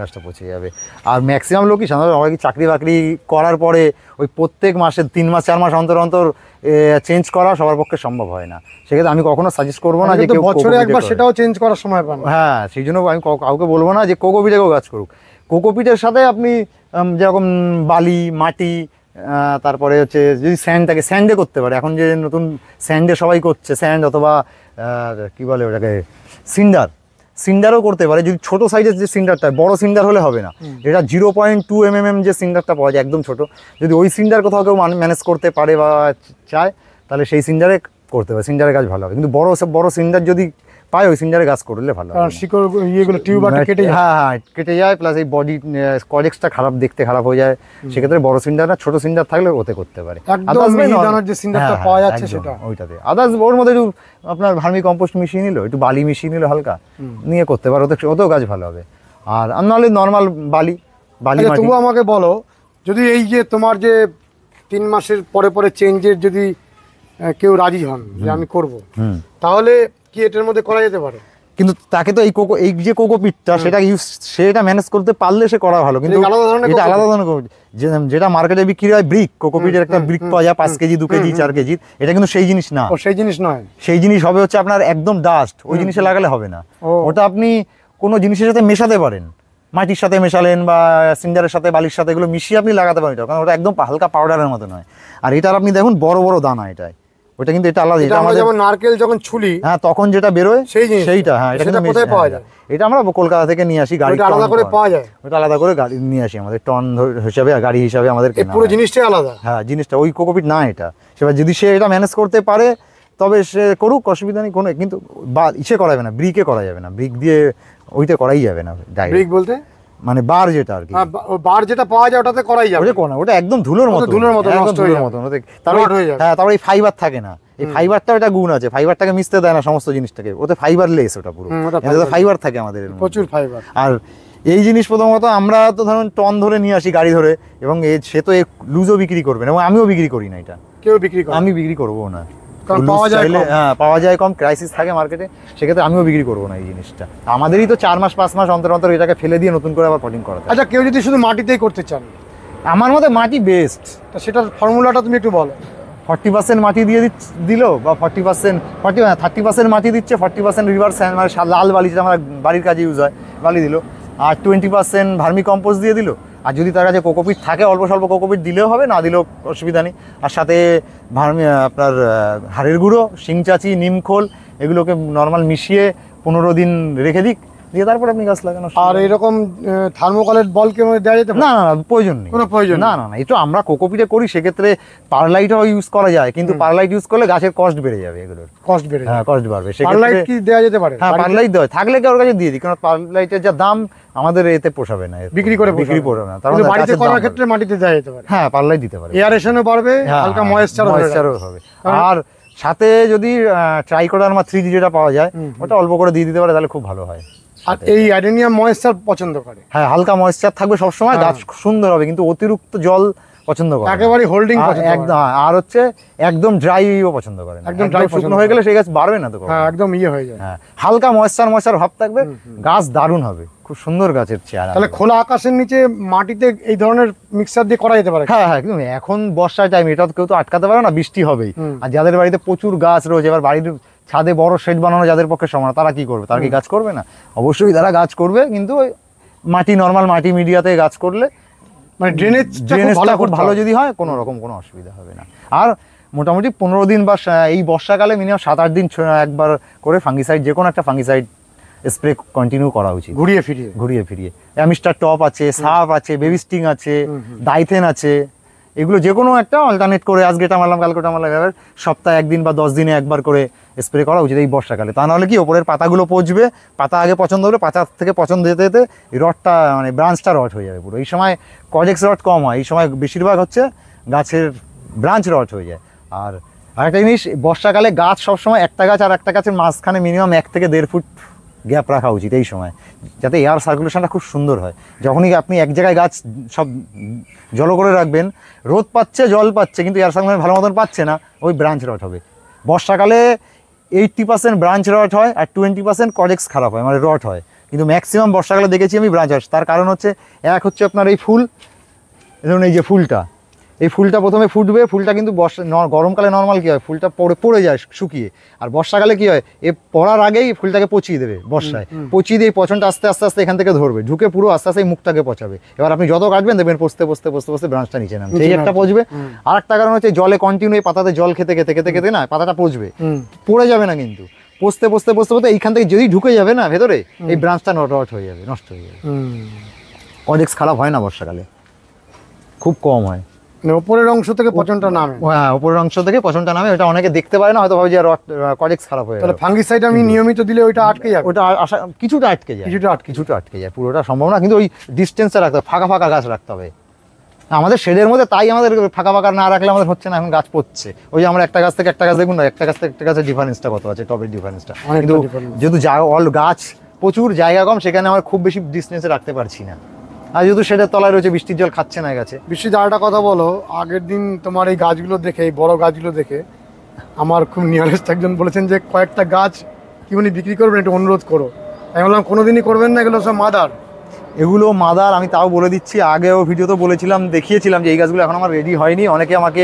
Speaker 2: গাছটা পচে যাবে। আর ম্যাক্সিমাম লোকই সাধারণত অনেক চাকরি বাকরি করার পরে ওই প্রত্যেক মাসে 3 মাস 4 মাস অন্তর অন্তর চেঞ্জ করা সবার পক্ষে সম্ভব হয় না। সেক্ষেত্রে আমি কখনো সাজেস্ট করবো না যে কেউ
Speaker 1: বছরে একবার সেটাও চেঞ্জ করার সময় পান।
Speaker 2: হ্যাঁ, সেই জন্য আমি কাউকে বলবো না যে কোকোপিটে কেউ গাছ করুক। কোকোপিটের সাথে আপনি যেরকম বালি মাটি, তারপরে হচ্ছে যদি স্যান্ড থাকে স্যান্ডে করতে পারে। এখন যে নতুন স্যান্ডে সবাই করছে, স্যান্ড অথবা কি বলে ওটাকে সিন্ডারও করতে পারে। যদি ছোট সাইজের যে সিন্ডারটা, বড় সিন্ডার হলে হবে না, এটা 0.2 mm যে সিন্ডারটা পাওয়া যায় একদম ছোট, যদি ওই সিন্ডার কোথাও কেউ ম্যানেজ করতে পারে বা চায় তাহলে সেই সিন্ডারে করতে পারে, সিন্ডারের গাছ ভালো হবে। কিন্তু বড় সিন্ডার যদি পায় ওই সিন্ডারে গাছ করলে ভালো হবে,
Speaker 1: কারণ শিকড় ইয়েগুলো টিউবারটা কেটে যায়।
Speaker 2: হ্যাঁ কেটে যায়, প্লাস এই বডি কজেক্সটা দেখতে খারাপ হয়ে যায়। সেক্ষেত্রে বড় সিন্ডার না, ছোট সিন্ডার থাকলে ওতে করতে পারে।
Speaker 1: একদম মিহিদানার যে সিন্ডারটা পাওয়া যাচ্ছে সেটা,
Speaker 2: ওইটাতে আদার্স ওর মধ্যে একটু আপনার ভার্মি কম্পোস্ট মিশিয়ে নিল, একটু বালি মিশিয়ে নিল হালকা, নিয়ে করতে পারে, ওতেও গাছ ভালো হবে। আর নাহলে নর্মাল বালি মাটি।
Speaker 1: তবু আমাকে বলো, যদি এই যে তোমার যে 3 মাসের পরে পরে চেঞ্জের যদি কেউ রাজি হন যে আমি করব, তাহলে কি এটার মধ্যে করা যেতে পারে?
Speaker 2: কিন্তু তাকে তো এই যে কোকোপিটটা সেটা ম্যানেজ করতে পারলে সে করা ভালো। কিন্তু এটা আলাদা ধরনের যেটা মার্কেটে বিক্রি হয় ব্রিক, কোকোপিটের একটা ব্রিক পাওয়া যায় 5 কেজি 2 কেজি 4 কেজি, এটা কিন্তু সেই জিনিস না।
Speaker 1: সেই জিনিস নয়,
Speaker 2: সেই জিনিস হবে হচ্ছে আপনার একদম ডাস্ট, ওই জিনিসে লাগালে হবে না। ওটা আপনি কোনো জিনিসের সাথে মেশাতে পারেন, মাটির সাথে মেশালেন বা সিন্ডারের সাথে বালির সাথে, এগুলো মিশিয়ে আপনি লাগাতে পারেন, কারণ ওটা একদম হালকা পাউডারের মতো নয়। আর এটার আপনি দেখুন বড় বড় দানা, এটাই ওটা কিন্তু এটা আলাদা।
Speaker 1: এটা আমরা যেমন নারকেল যখন ছুলি,
Speaker 2: হ্যাঁ তখন যেটা বেরোয় সেইটা, হ্যাঁ এটা কিন্তু
Speaker 1: কোথায় পাওয়া যায়?
Speaker 2: এটা আমরা কলকাতা থেকে নিয়ে আসি, গাড়ি
Speaker 1: আলাদা করে পাওয়া যায়,
Speaker 2: ওটা আলাদা করে গাড়ি নিয়ে আসি, আমাদের টন হিসাবে গাড়ি হিসাবে আমাদের কেনা,
Speaker 1: পুরো জিনিসটাই আলাদা।
Speaker 2: হ্যাঁ জিনিসটা ওই কোকোপিট না এটা। সেবার যদি সে এটা ম্যানেজ করতে পারে তবে সে করুক, অসুবিধা নেই কোনো। কিন্তু ইসে করা যাবে না, ব্রিকে করা যাবে না, ব্রিক দিয়ে ওইটা করাই যাবে না।
Speaker 1: ব্রিক বলতে
Speaker 2: মানে বার যেটা আর কি,
Speaker 1: বার যেটা পাওয়া যায় ওটাতে করাই যাবে না,
Speaker 2: ওটা একদম ধুলোর মতো নষ্ট হয়ে যাবে। হ্যাঁ তারপরে এই ফাইবার থাকে না, এই ফাইবারটা একটা গুণ আছে, ফাইবারটাকে মিশতে দেয় না সমস্ত জিনিসটাকে, ওতে ফাইবার লেস, ওটা পুরো ফাইবার থাকে আমাদের,
Speaker 1: প্রচুর ফাইবার।
Speaker 2: আর এই জিনিস প্রথমত আমরা তো ধরুন টন ধরে নিয়ে আসি গাড়ি ধরে, এবং সে তো লুজও বিক্রি করবে না, এবং আমিও বিক্রি করি না, এটা
Speaker 1: কেউ বিক্রি করে,
Speaker 2: আমি বিক্রি করবো না,
Speaker 1: হ্যাঁ
Speaker 2: পাওয়া যায় কম, ক্রাইসিস থাকে মার্কেটে, সেক্ষেত্রে আমিও বিক্রি করবো না এই জিনিসটা। আমাদেরই তো 4 মাস 5 মাস অন্তর অন্তর এটাকে ফেলে দিয়ে নতুন করে আবার পটিং করা।
Speaker 1: আচ্ছা, কেউ যদি শুধু মাটিতেই করতে চান,
Speaker 2: আমার মতে মাটি বেস্ট,
Speaker 1: তা সেটার ফর্মুলাটা তুমি একটু বলো।
Speaker 2: 40% মাটি দিয়ে দিল, বা 30% মাটি দিচ্ছে, 40% রিভার স্যান্ড মানে লাল বালি, যেটা আমার বাড়ির কাজে ইউজ হয়, বালি দিল, আর 20% ভার্মি কম্পোস্ট দিয়ে দিল। আর যদি তার কাছে কোকোপিট থাকে অল্প স্বল্প কোকোপিট দিলেও হবে, না দিলেও অসুবিধা নেই। আর সাথে আপনার হাড়ের গুঁড়ো, শিংচাচি, নিমখোল, এগুলোকে নর্মাল মিশিয়ে 15 দিন রেখে দিক, দিয়ে তারপর আপনি গাছ লাগানো।
Speaker 1: আর এরকম থার্মোকলের বলকে দেওয়া যেতে পারে?
Speaker 2: না প্রয়োজন নেই,
Speaker 1: কোনো প্রয়োজন
Speaker 2: না। এটা আমরা কোকোপিটে করি, সেক্ষেত্রে পারলাইটও ইউজ করা যায়, কিন্তু পারলাইট ইউজ করলে গাছের কস্ট বেড়ে যাবে, এগুলোর
Speaker 1: কস্ট বেড়ে যাবে,
Speaker 2: হ্যাঁ কস্ট বাড়বে।
Speaker 1: পারলাইট কি দেওয়া যেতে পারে?
Speaker 2: হ্যাঁ পারলাইট দেওয়া থাকলে কি ওর কাছে দিয়ে দিই, কারণ পারলাইটের যা দাম আমাদের এতে পোষাবে না,
Speaker 1: বিক্রি পড়বে না। তাহলে বাড়িতে করার ক্ষেত্রে মাটিতে দেওয়া যেতে পারে,
Speaker 2: হ্যাঁ পারলাইট দিতে পারে,
Speaker 1: এয়ারেশনও বাড়বে, হালকা ময়েশ্চারও
Speaker 2: হবে। আর সাথে যদি ট্রাইকোডার্মা 3G যেটা পাওয়া যায়, ওটা অল্প করে দিয়ে দিতে পারে, তাহলে খুব ভালো হয়।
Speaker 1: আর এই অ্যাডেনিয়াম ময়েশ্চার পছন্দ করে,
Speaker 2: হ্যাঁ হালকা ময়েশ্চার থাকবে সবসময়, গাছ সুন্দর হবে, কিন্তু অতিরিক্ত জল পছন্দ করে,
Speaker 1: একেবারে হোল্ডিং
Speaker 2: একদম। আর হচ্ছে একদম ড্রাইও পছন্দ করে,
Speaker 1: একদম ড্রাই
Speaker 2: শুকনো হয়ে গেলে সেই গাছ বাড়বে না তো,
Speaker 1: একদম হয়ে যায়।
Speaker 2: হ্যাঁ হালকা ময়েশ্চার ভাব থাকবে, গাছ দারুণ হবে, খুব সুন্দর গাছের চেহারা।
Speaker 1: তাহলে খোলা আকাশের নিচে মাটিতে এই ধরনের মিক্সার দিয়ে করা যেতে পারে?
Speaker 2: হ্যাঁ কিন্তু এখন বর্ষার টাইম, এটা কেউ তো আটকাতে পারে না, বৃষ্টি হবেই। আর যাদের বাড়িতে প্রচুর গাছ রয়েছে, এবার বাড়ির ছাদে বড় শেড বানানো যাদের পক্ষে সম্ভব, তারা কি করবে? তারা কি গাছ করবে না? অবশ্যই তারা গাছ করবে, কিন্তু মাটি নর্মাল মাটি মিডিয়াতে গাছ করলে, মানে ড্রেনেজটা খুব ভালো যদি হয়, কোনো রকম কোনো অসুবিধা হবে না। আর মোটামুটি 15 দিন বা এই বর্ষাকালে মিনিমাম 7-8 দিন একবার করে ফাঙ্গিসাইড, যে কোনো একটা ফাঙ্গিসাইড স্প্রে কন্টিনিউ করা উচিত, ঘুরিয়ে ফিরিয়ে। অ্যামিস্টার টপ আছে, সাপ আছে, বেবি স্টিং আছে, ডাইথেন আছে, এগুলো যে কোনো একটা অল্টারনেট করে, আজকে এটা মারলাম কালকে ওটা মারলাম, এবার সপ্তাহে 1 দিন বা 10 দিনে একবার করে স্প্রে করা উচিত এই বর্ষাকালে। তা নাহলে কি ওপরের পাতাগুলো পচবে, পাতা আগে পছন্দ হলে পাতা থেকে পছন্দ যেতে যেতে রডটা মানে ব্রাঞ্চটা রড হয়ে যাবে পুরো। এই সময় কজেক্স রড কম হয়, এই সময় বেশিরভাগ হচ্ছে গাছের ব্রাঞ্চ রড হয়ে যায়। আর আরেকটা জিনিস, বর্ষাকালে গাছ সবসময় একটা গাছ আর একটা গাছের মাঝখানে মিনিমাম 1 থেকে 1.5 ফুট গ্যাপ রাখা উচিত এই সময়, যাতে এয়ার সার্কুলেশনটা খুব সুন্দর হয়। যখনই আপনি এক জায়গায় গাছ সব জড়ো করে রাখবেন, রোদ পাচ্ছে জল পাচ্ছে কিন্তু এয়ার সার্কুলেশন ভালো মতন পাচ্ছে না, ওই ব্রাঞ্চ রট হবে। বর্ষাকালে 80% ব্রাঞ্চ রট হয় আর 20% কডেক্স খারাপ হয়, মানে রট হয়। কিন্তু ম্যাক্সিমাম বর্ষাকালে দেখেছি আমি ব্রাঞ্চ হয়। তার কারণ হচ্ছে, এক হচ্ছে আপনার এই ফুল, ধরুন এই যে ফুলটা, এই ফুলটা প্রথমে ফুটবে, ফুলটা কিন্তু গরমকালে নর্মাল কী হয়, ফুলটা পড়ে যায় শুকিয়ে, আর বর্ষাকালে কী হয়, এ পড়ার আগেই ফুলটাকে পচিয়ে দেবে বর্ষায়, পচিয়ে দিয়ে পচনটা আস্তে আস্তে আস্তে এখান থেকে ধরবে, ঢুকে পুরো আস্তে আস্তে এই মুখটাকে পচাবে। এবার আপনি যত কাটবেন দেখবেন পচতে পচতে পচতে পচতে ব্রাঞ্চটা নিচে নামছে, এই একটা পচবে। আর একটা কারণ হচ্ছে জলে কন্টিনিউ পাতাতে জল খেতে খেতে খেতে খেতে না পাতাটা পচবে, পড়ে যাবে না কিন্তু পচতে পচতে পচতে পচতে এইখান থেকে যদি ঢুকে যাবে না ভেতরে, এই ব্রাঞ্চটা রট হয়ে যাবে, নষ্ট হয়ে যাবে। কডেক্স খারাপ হয় না বর্ষাকালে, খুব কম হয়।
Speaker 1: উপরের অংশ থেকে পচনটা নামে?
Speaker 2: হ্যাঁ, উপরের অংশ থেকে পচনটা নামে, ওটা অনেকে দেখতে পারে না, হয়তো ভাবে যে কডেক্স খারাপ হয়ে
Speaker 1: তাহলে ফাঙ্গিসাইড আমি নিয়মিত দিলে ওইটা আটকে যাবে?
Speaker 2: ওটা কিছুটা আটকে যায়, কিছুটা আটকে যায়, পুরোটা সম্ভব না, কিন্তু ওই ডিস্টেন্সটা রাখতে হবে, ফাঁকা ফাঁকা গাছ রাখতে হবে আমাদের শেডের মধ্যে। তাই আমাদের ফাঁকা ফাঁকা না রাখলে আমাদের হচ্ছে না, এখন গাছ পড়ছে। ওই যে আমরা একটা গাছ থেকে একটা গাছ দেখুন না, একটা গাছ থেকে একটা গাছের ডিফারেন্সটা কত আছে, টবের ডিফারেন্সটা। কিন্তু যেহেতু গাছ প্রচুর, জায়গা কম, সেখানে আমরা খুব বেশি ডিস্টেন্সে রাখতে পারছি না। আর যেহেতু শেডের তলায় রয়েছে, বৃষ্টির জল খাচ্ছে না গাছে।
Speaker 1: বৃষ্টি আরেকটা কথা বলো, আগের দিন তোমার এই গাছগুলো দেখে, এই বড় গাছগুলো দেখে আমার খুব নিয়ারেস্ট একজন বলেছেন যে কয়েকটা গাছ কি উনি বিক্রি করবেন, একটু অনুরোধ করো। আমি বললাম কোনোদিনই করবেন না, এগুলো সব মাদার।
Speaker 2: এগুলো মাদার, আমি তাও বলে দিচ্ছি, আগেও ভিডিওতে বলেছিলাম, দেখিয়েছিলাম যে এই গাছগুলো এখন আমার রেডি হয়নি। অনেকে আমাকে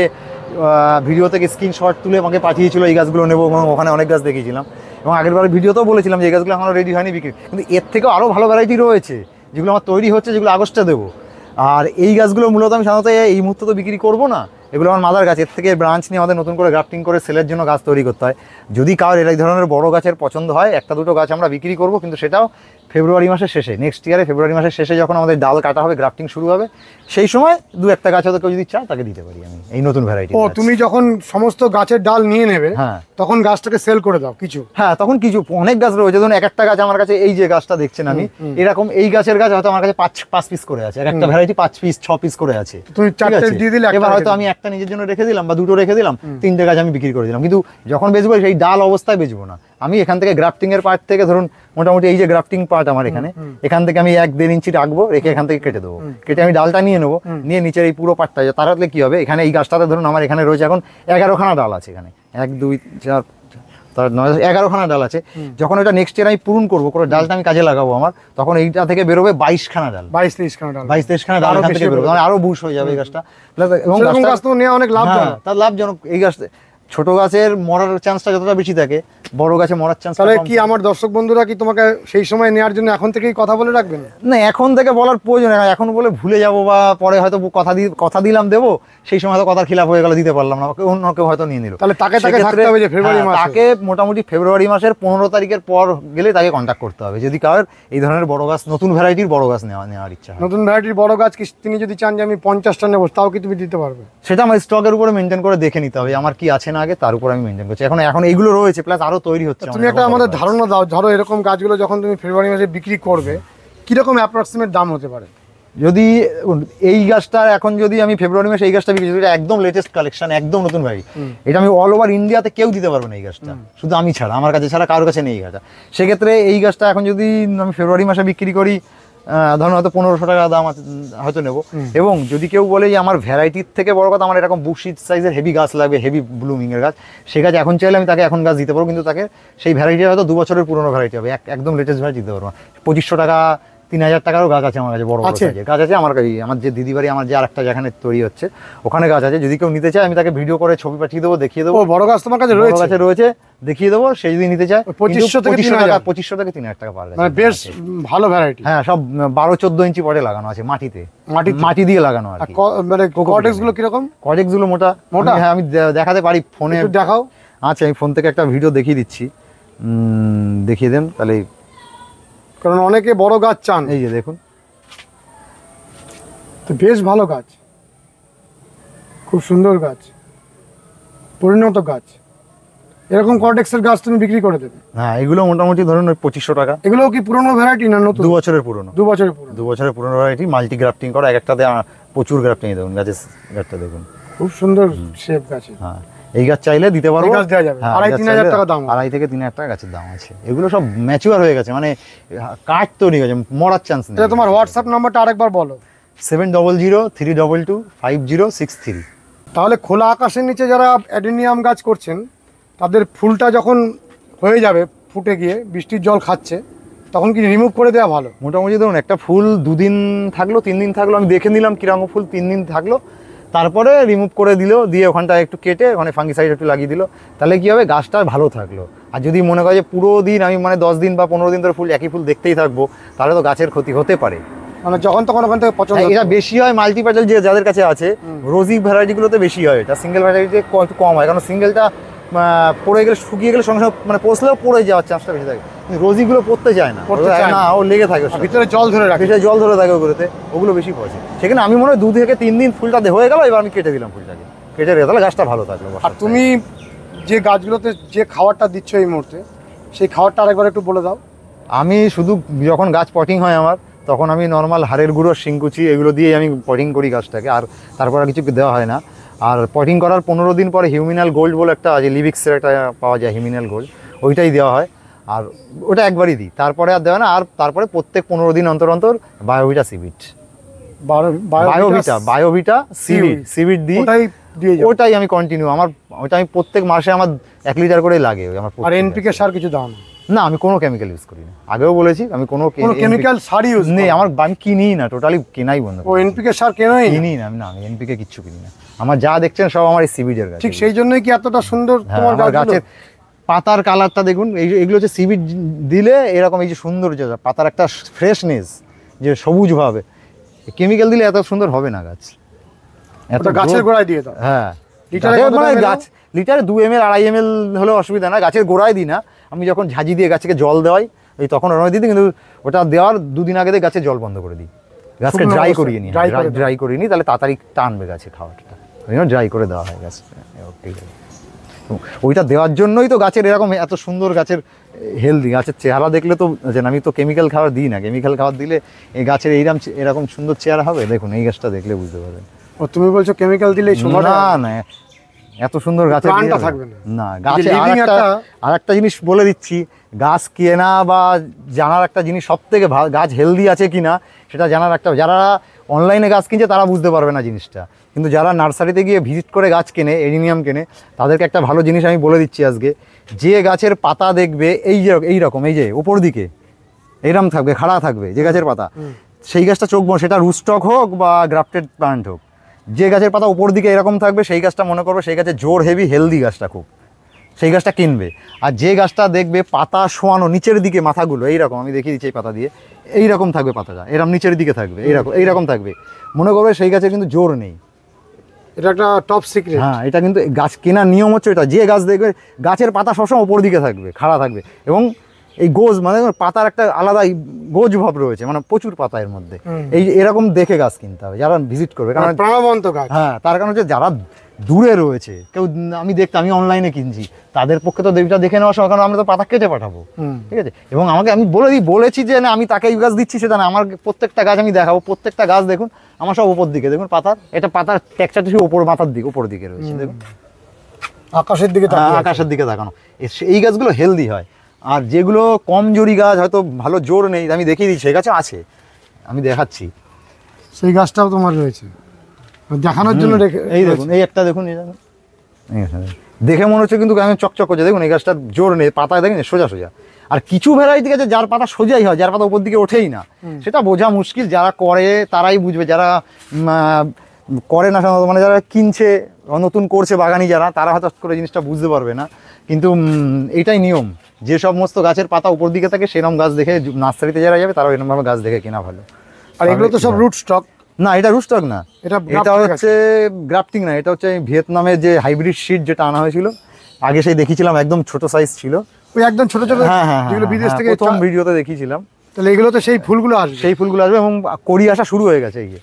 Speaker 2: ভিডিও থেকে স্ক্রিনশট তুলে আমাকে পাঠিয়েছিল এই গাছগুলো নেবো, ওখানে অনেক গাছ দেখিয়েছিলাম। এবং আগেরবার ভিডিওতেও বলেছিলাম যে এই গাছগুলো এখনও রেডি হয়নি বিক্রি, কিন্তু এর থেকেও আরও ভালো ভ্যারাইটি রয়েছে যেগুলো আমার তৈরি হচ্ছে, যেগুলো আগস্টে দেবো। আর এই গাছগুলো মূলত আমি সাধারণত এই মুহূর্তে তো বিক্রি করবো না, এগুলো আমার মাদার গাছ। এর থেকে ব্রাঞ্চ নিয়ে আমাদের নতুন করে গ্রাফটিং করে সেলের জন্য গাছ তৈরি করতে হয়। যদি কারোর এই ধরনের বড় গাছের পছন্দ হয়, একটা দুটো গাছ আমরা বিক্রি করবো, কিন্তু সেটাও ফেব্রুয়ারি মাসের শেষে, নেক্সট ইয়ারে ফেব্রুয়ারি মাসের শেষে যখন আমাদের ডাল কাটা হবে, গ্রাফটিং শুরু হবে, সেই সময় দু একটা গাছ হয়তো কেউ যদি চায় তাকে দিতে পারি আমি এই নতুন ভ্যারাইটি।
Speaker 1: ও, তুমি যখন সমস্ত গাছের ডাল নিয়ে নেবে, হ্যাঁ, তখন গাছটাকে সেল করে দাও কিছু?
Speaker 2: হ্যাঁ, তখন কিছু অনেক গাছ রয়েছে, ধরুন এক একটা গাছ আমার কাছে, এই যে গাছটা দেখছেন আমি, এরকম এই গাছের গাছ হয়তো আমার কাছে 5 পিস করে আছে, একটা ভ্যারাইটি 5 পিস 6 পিস করে আছে।
Speaker 1: তুমি 4টে দিয়ে দিলে,
Speaker 2: এবার হয়তো আমি একটা নিজের জন্য রেখে দিলাম বা দুটো রেখে দিলাম, 3টে গাছ আমি বিক্রি করে দিলাম। কিন্তু যখন বেচবো সেই ডাল অবস্থায় বেচবো না, আমি এখান থেকে গ্রাফটিং এর পার্ট থেকে, ধরুন মোটামুটি এই যে গ্রাফটিং পার্ট আমার এখান থেকে আমি 1-1.5 ইঞ্চি রাখবো, রেখে এখান থেকে কেটে দেবো, কেটে আমি ডালটা নিয়ে নেবো, নিয়ে নিচের এই পুরো পার্টটা, তাহলে কি হবে, এখানে এই গাছটাতে ধরুন আমার এখানে রয়েছে এখন 11খানা ডাল আছে, এখানে 1 2 4 তার 11খানা ডাল আছে। যখন এটা নেক্সট ইয়ার আমি পূরণ করবো, করে ডালটা আমি কাজে লাগাবো আমার, তখন এইটা থেকে বেরোবে 22খানা ডাল,
Speaker 1: 22-23খানা ডাল,
Speaker 2: 22-23খানা ডাল এখান থেকে বেরোবে, আরো বুশ হয়ে যাবে এই গাছটা। এবং
Speaker 1: গাছ তো নেওয়া অনেক লাভজনক,
Speaker 2: তার লাভজনক। এই গাছ ছোট গাছের মরার চান্সটা যতটা বেশি থাকে, বড় গাছে মরার চান্স।
Speaker 1: তাহলে কি আমার দর্শক বন্ধুরা কি তোমাকে সেই সময় নেওয়ার জন্য এখন থেকেই কথা বলে রাখবেন?
Speaker 2: না, এখন থেকে বলার প্রয়োজন নেই, এখন বলে ভুলে যাবো, বা পরে হয়তো কথা দিলাম দেবো, সেই সময় হয়তো কথার খিলাফ হয়ে গেল, দিতে পারলাম না, অন্য কেউ হয়তো নিয়ে নিল।
Speaker 1: তাহলে তাকে থাকতে হবে যে ফেব্রুয়ারি মাসে,
Speaker 2: তাকে মোটামুটি ফেব্রুয়ারি মাসের 15 তারিখের পর গেলে তাকে কন্ট্যাক্ট করতে হবে, যদি কারোর এই ধরনের বড় গাছ, নতুন ভ্যারাইটির বড় গাছ নেওয়ার ইচ্ছা হয়।
Speaker 1: নতুন ভ্যারাইটির বড় গাছ কি তিনি যদি চান যে আমি 50টা নেবো, তাও কি তুমি দিতে পারবে?
Speaker 2: সেটা আমার স্টকের উপরে মেনটেন করে দেখে নিতে হবে, আমার কি আছে না আগে, তার উপর আমি মেনটেন করছি। এখন এইগুলো রয়েছে, প্লাস আরো তৈরি হচ্ছে।
Speaker 1: তুমি একটা আমাদের ধারণা দাও, ধরো এরকম গাছগুলো যখন তুমি ফেব্রুয়ারি মাসে বিক্রি করবে, কিরকম অ্যাপ্রক্সিমেট দাম হতে পারে?
Speaker 2: যদি এই গাছটা এখন যদি আমি ফেব্রুয়ারি মাসে এই গাছটা বিক্রি করি, এটা একদম লেটেস্ট কালেকশন, একদম নতুন ভাই, এটা আমি অল ওভার ইন্ডিয়াতে কেউ দিতে পারবো না এই গাছটা, শুধু আমি ছাড়া, আমার কাছে ছাড়া কারোর কাছে নেই এই গাছটা। সেক্ষেত্রে এই গাছটা এখন যদি আমি ফেব্রুয়ারি মাসে বিক্রি করি, ধরুন হয়তো 1500 টাকা দাম হয়তো নেবো। এবং যদি কেউ বলে যে আমার ভ্যারাইটির থেকে বড় কথা আমার এরকম বুশি সাইজের হেভি গাছ লাগবে, হেভি ব্লুমিং এর গাছ, সেই গাছ এখন চাইলে আমি তাকে এখন গাছ দিতে পারবো, কিন্তু তাকে সেই ভ্যারাইটি হয়তো 2 বছরের পুরনো ভ্যারাইটি হবে, একদম লেটেস্ট ভ্যারাইটি দিতে পারবো না। 2500 টাকা 3000 টাকারও গাছ আছে আমার কাছে, বড় বড় সাইজের গাছ আছে আমার কাছে। আমার যে দিদি বাড়ি, আমার যে আরেকটা যেখানে তৈরি হচ্ছে ওখানে গাছ আছে, যদি কেউ নিতে চায় আমি তাকে ভিডিও করে ছবি পাঠিয়ে দেবো, দেখিয়ে দেবো।
Speaker 1: বড় গাছ তোমার কাছে
Speaker 2: রয়েছে, দেখিয়ে দেবো, সে যদি নিতে চায়।
Speaker 1: 2500 থেকে
Speaker 2: 3000 টাকা পার গাছ,
Speaker 1: মানে বেশ ভালো ভ্যারাইটি।
Speaker 2: হ্যাঁ, সব 12-14 ইঞ্চি পটে লাগানো আছে, মাটি দিয়ে লাগানো আর কি।
Speaker 1: মানে কর্টেক্স গুলো কিরকম?
Speaker 2: কর্টেক্স গুলো মোটা। হ্যাঁ, আমি দেখাতে পারি, ফোনে
Speaker 1: দেখাও।
Speaker 2: আচ্ছা, আমি ফোন থেকে একটা ভিডিও দেখিয়ে দিচ্ছি, দেখিয়ে দেন তাহলে,
Speaker 1: কারণ অনেকে বড় গাছ চান।
Speaker 2: এই যে দেখুন,
Speaker 1: তো বেশ ভালো গাছ, খুব সুন্দর গাছ, পরিণত গাছ। এরকম কর্টেক্সের গাছ তুমি বিক্রি করে দেবে?
Speaker 2: হ্যাঁ, এগুলো মোটামুটি ধরুন 2500 টাকা।
Speaker 1: এগুলো কি পুরনো ভ্যারাইটি না নতুন?
Speaker 2: 2 বছরের পুরনো।
Speaker 1: 2 বছরের পুরনো।
Speaker 2: 2 বছরের পুরনো ভ্যারাইটি, মাল্টি গ্রাফটিং করা, এক একটাতে প্রচুর গ্রাফটিং। দেখুন গাছের গাছটা দেখুন,
Speaker 1: খুব সুন্দর শেপ গাছে।
Speaker 2: হ্যাঁ, এই গাছ চাইলে দিতে পারবো,
Speaker 1: এই গাছ দেওয়া যাবে।
Speaker 2: হ্যাঁ,
Speaker 1: 2,5-3,000 টাকা দাম।
Speaker 2: 2.5 থেকে 3,000 টাকা গাছের দাম আছে। এগুলো সব ম্যাচিওর হয়ে গেছে, মানে কাঠ তৈরি হয়ে গেছে, মরার চান্স নেই।
Speaker 1: এটা তোমার হোয়াটসঅ্যাপ নাম্বারটা আরেকবার বলো।
Speaker 2: 7003225063।
Speaker 1: তাহলে খোলা আকাশের নিচে যারা অ্যাডেনিয়াম গাছ করছেন, তাদের ফুলটা যখন হয়ে যাবে ফুটে গিয়ে বৃষ্টির জল খাচ্ছে, তখন কি রিমুভ করে দেওয়া ভালো?
Speaker 2: মোটামুটি ধরুন একটা ফুল 2 দিন থাকলো, 3 দিন থাকলো, আমি দেখে নিলাম কিরকম ফুল 3 দিন থাকলো, তারপরে রিমুভ করে দিল, দিয়ে ওখানটা একটু কেটে ওখানে ফাঙ্গিসাইড একটু লাগিয়ে দিল, তাহলে কি হবে, গাছটা ভালো থাকলো। আর যদি মনে করে যে পুরো দিন আমি মানে 10 দিন বা 15 দিন ধরে ফুল একই ফুল দেখতেই থাকবো, তাহলে তো গাছের ক্ষতি হতে পারে।
Speaker 1: মানে যখন তখন ওখান থেকে পছন্দ।
Speaker 2: এটা বেশি হয় মাল্টিপ্যাটাল যে যাদের কাছে আছে, রোজি ভ্যারাইটিগুলোতে বেশি হয়, এটা সিঙ্গেল ভ্যারাইটিতে একটু কম হয়, কারণ সিঙ্গেলটা পড়ে গেলে শুকিয়ে গেলে সঙ্গে সঙ্গে মানে পচলেও পড়ে যাওয়ার চান্সটা বেশি থাকে। রোজিগুলো পড়তে চায় না, না ও লেগে থাকে,
Speaker 1: ভিতরে জল ধরে রাখে,
Speaker 2: ভিতরে জল ধরে থাকে ওগুলোতে, ওগুলো বেশি পড়ছে। সেখানে আমি মনে হয় 2 থেকে 3 দিন ফুলটা হয়ে গেল, এবার আমি কেটে দিলাম ফুলটাকে, কেটে রেখে তাহলে গাছটা ভালো থাকলো।
Speaker 1: আর তুমি যে গাছগুলোতে যে খাবারটা দিচ্ছ এই মুহূর্তে, সেই খাবারটা আরেকবার একটু বলে দাও।
Speaker 2: আমি শুধু যখন গাছ পটিং হয় আমার, তখন আমি নর্মাল হাড়ের গুঁড়ো, শিংকুচি এগুলো দিয়েই আমি পটিং করি গাছটাকে, আর তারপর আর কিছু দেওয়া হয় না। আর পটিং করার 15 দিন পরে হিউমিনাল গোল্ড বলে একটা আছে, লিভিক্সের একটা পাওয়া যায় হিউমিনাল গোল্ড, ওইটাই দেওয়া হয়, আর ওটা একবারই দিই, তারপরে আর দেওয়া না। আর তারপরে প্রত্যেক 15 দিন অন্তর অন্তর বায়োভিটা সিবিট, বায়োভিটা সিবিট দিই, ওটাই আমি কন্টিনিউ, আমার ওটা আমি প্রত্যেক মাসে আমার 1 লিটার করে লাগে আমার।
Speaker 1: আর এনপিকে সার কিছু দাও না?
Speaker 2: না, আমি কোনো কেমিক্যাল ইউজ করি না, আগেও বলেছি আমি কোনো
Speaker 1: কেমিক্যাল সার ইউজ
Speaker 2: নেই আমার, আমি কিনি না, টোটালি কেনাই বন্ধ।
Speaker 1: ও এনপিকে সার কেনই
Speaker 2: কিনি না আমি এনপিকে কিচ্ছু কিনি না, আমার যা দেখছেন সব আমার এই সিবিডের গাছ।
Speaker 1: ঠিক সেই জন্যই কি এতটা সুন্দর তোমার
Speaker 2: গাছের পাতার কালারটা দেখুন, এগুলো হচ্ছে সিবিড দিলে এরকম, এই যে সুন্দর যে পাতার একটা ফ্রেশনেস, যে সবুজ ভাবে, কেমিক্যাল দিলে এত সুন্দর হবে না গাছ।
Speaker 1: এত গাছের গোড়ায় দিয়ে দাও?
Speaker 2: হ্যাঁ,
Speaker 1: মানে
Speaker 2: গাছ লিটারে 2 ml 2.5 ml হলে অসুবিধা না, গাছের গোড়ায় দিই না, আমি যখন ঝাঁঝি দিয়ে গাছকে জল দেওয়াই ওই তখন ওরমে দিই, কিন্তু ওটা দেওয়ার 2 দিন আগে গাছে জল বন্ধ করে দিই, গাছকে ড্রাই করিয়ে নিই, ড্রাই করে নিই, তাহলে তাড়াতাড়ি টানবে গাছে খাওয়াটা, ওই জন্য ড্রাই করে দেওয়া হয় গাছ। ওইটা দেওয়ার জন্যই তো গাছের এরকম এত সুন্দর, গাছের হেলদি, গাছের চেহারা দেখলে তো আমি তো কেমিক্যাল খাবার দিই না, কেমিক্যাল খাবার দিলে এই গাছের এরকম সুন্দর চেহারা হবে, দেখুন এই গাছটা দেখলে বুঝতে পারবেন।
Speaker 1: ও তুমি বলছো কেমিক্যাল দিলে
Speaker 2: না, এত সুন্দর গাছের
Speaker 1: প্রাণটা থাকবে না।
Speaker 2: না, গাছে আরেকটা জিনিস বলে দিচ্ছি, গাছ কেনা বা জানার একটা জিনিস, সব থেকে গাছ হেলদি আছে কিনা সেটা জানার একটা, যারা অনলাইনে গাছ কিনছে তারা বুঝতে পারবে না জিনিসটা, কিন্তু যারা নার্সারিতে গিয়ে ভিজিট করে গাছ কেনে, এডেনিয়াম কেনে, তাদেরকে একটা ভালো জিনিস আমি বলে দিচ্ছি আজকে, যে গাছের পাতা দেখবে এইরকম, এই যে উপর দিকে এইরকম থাকবে, খাড়া থাকবে যে গাছের পাতা, সেই গাছটা চোখ বন্ধ, সেটা রুটস্টক হোক বা গ্রাফটেড প্লান্ট হোক, যে গাছের পাতা উপর দিকে এরকম থাকবে সেই গাছটা মনে করবে সেই গাছের জোর হেভি হেলদি গাছটা খুব, সেই গাছটা কিনবে। আর যে গাছটা দেখবে পাতা শোয়ানো নিচের দিকে, মাথাগুলো এইরকম, আমি দেখিয়ে দিচ্ছি এই পাতা দিয়ে, এইরকম থাকবে পাতাটা, এরকম নিচের দিকে থাকবে, এইরকম থাকবে, মনে করবে সেই গাছের কিন্তু জোর নেই।
Speaker 1: এটা একটা টপ সিক্রেট।
Speaker 2: হ্যাঁ, এটা কিন্তু গাছ কেনার নিয়ম হচ্ছে এটা, যে গাছ দেখবে গাছের পাতা সবসময় উপর দিকে থাকবে, খাড়া থাকবে, এবং এই গোজ মানে পাতার একটা আলাদা গোজ ভাব রয়েছে, মানে প্রচুর পাতা এর মধ্যে, এরকম দেখে গাছ কিনতে হবে যারা ভিজিট করবে, কারণ
Speaker 1: প্রাণবন্ত গাছ।
Speaker 2: হ্যাঁ, তার কারণ হচ্ছে যারা দূরে রয়েছে, কেউ আমি অনলাইনে কিনছি, তাদের পক্ষে তো দেবীটা দেখে নেওয়া সময়, কারণ আমরা তো পাতা কেটে পাঠাবো, ঠিক আছে, এবং আমি বলেছি যে না আমি তাকে এই গাছ দিচ্ছি সেটা না, আমার প্রত্যেকটা গাছ আমি দেখাবো, প্রত্যেকটা গাছ দেখুন আমার সব উপর দিকে, দেখুন পাতার পাতার টেক্সচারটা উপর মাথার দিকে উপর দিকে রয়েছে, দেখুন
Speaker 1: আকাশের দিকে
Speaker 2: তাকানো, এই গাছগুলো হেলদি হয়। আর যেগুলো কমজোরি গাছ, হয়তো ভালো জোর নেই, আমি দেখিয়ে দিচ্ছি, সেই গাছও আছে, আমি দেখাচ্ছি,
Speaker 1: সেই গাছটাও তোমার রয়েছে দেখানোর জন্য।
Speaker 2: এই দেখুন, এই একটা দেখুন, দেখে মনে হচ্ছে কিন্তু আমি চকচক করছে, দেখুন এই গাছটার জোর নেই, পাতা দেখেন সোজা। আর কিছু ভ্যারাইটি আছে যার পাতা সোজাই হয়, যার পাতা উপর দিকে ওঠেই না, সেটা বোঝা মুশকিল, যারা করে তারাই বুঝবে, যারা করে না সাধারণত, মানে যারা কিনছে নতুন করছে বাগানি যারা, তারা হঠাৎ করে জিনিসটা বুঝতে পারবে না, কিন্তু এটাই নিয়ম, যে সমস্ত গাছের পাতা উপর দিকে থাকে সেরকম গাছ দেখে নার্সারিতে যারা যাবে তারা এরকমভাবে গাছ দেখে কেনা ভালো।
Speaker 1: আর এগুলো তো সব রুট স্টক?
Speaker 2: না, এটা রুট স্টক না, এটা হচ্ছে গ্রাফটিং না, এটা হচ্ছে ভিয়েতনামের যে হাইব্রিড সিড যেটা আনা হয়েছিল আগে, সেই দেখিয়েছিলাম একদম ছোট সাইজ ছিল,
Speaker 1: ওই একদম ছোট,
Speaker 2: হ্যাঁ, যেগুলো বিদেশ থেকে প্রথম ভিডিওতে দেখিয়েছিলাম,
Speaker 1: তাহলে এগুলো তো সেই ফুলগুলো আসবে।
Speaker 2: সেই ফুলগুলো আসবে এবং কড়ি আসা শুরু হয়ে গেছে। এই যে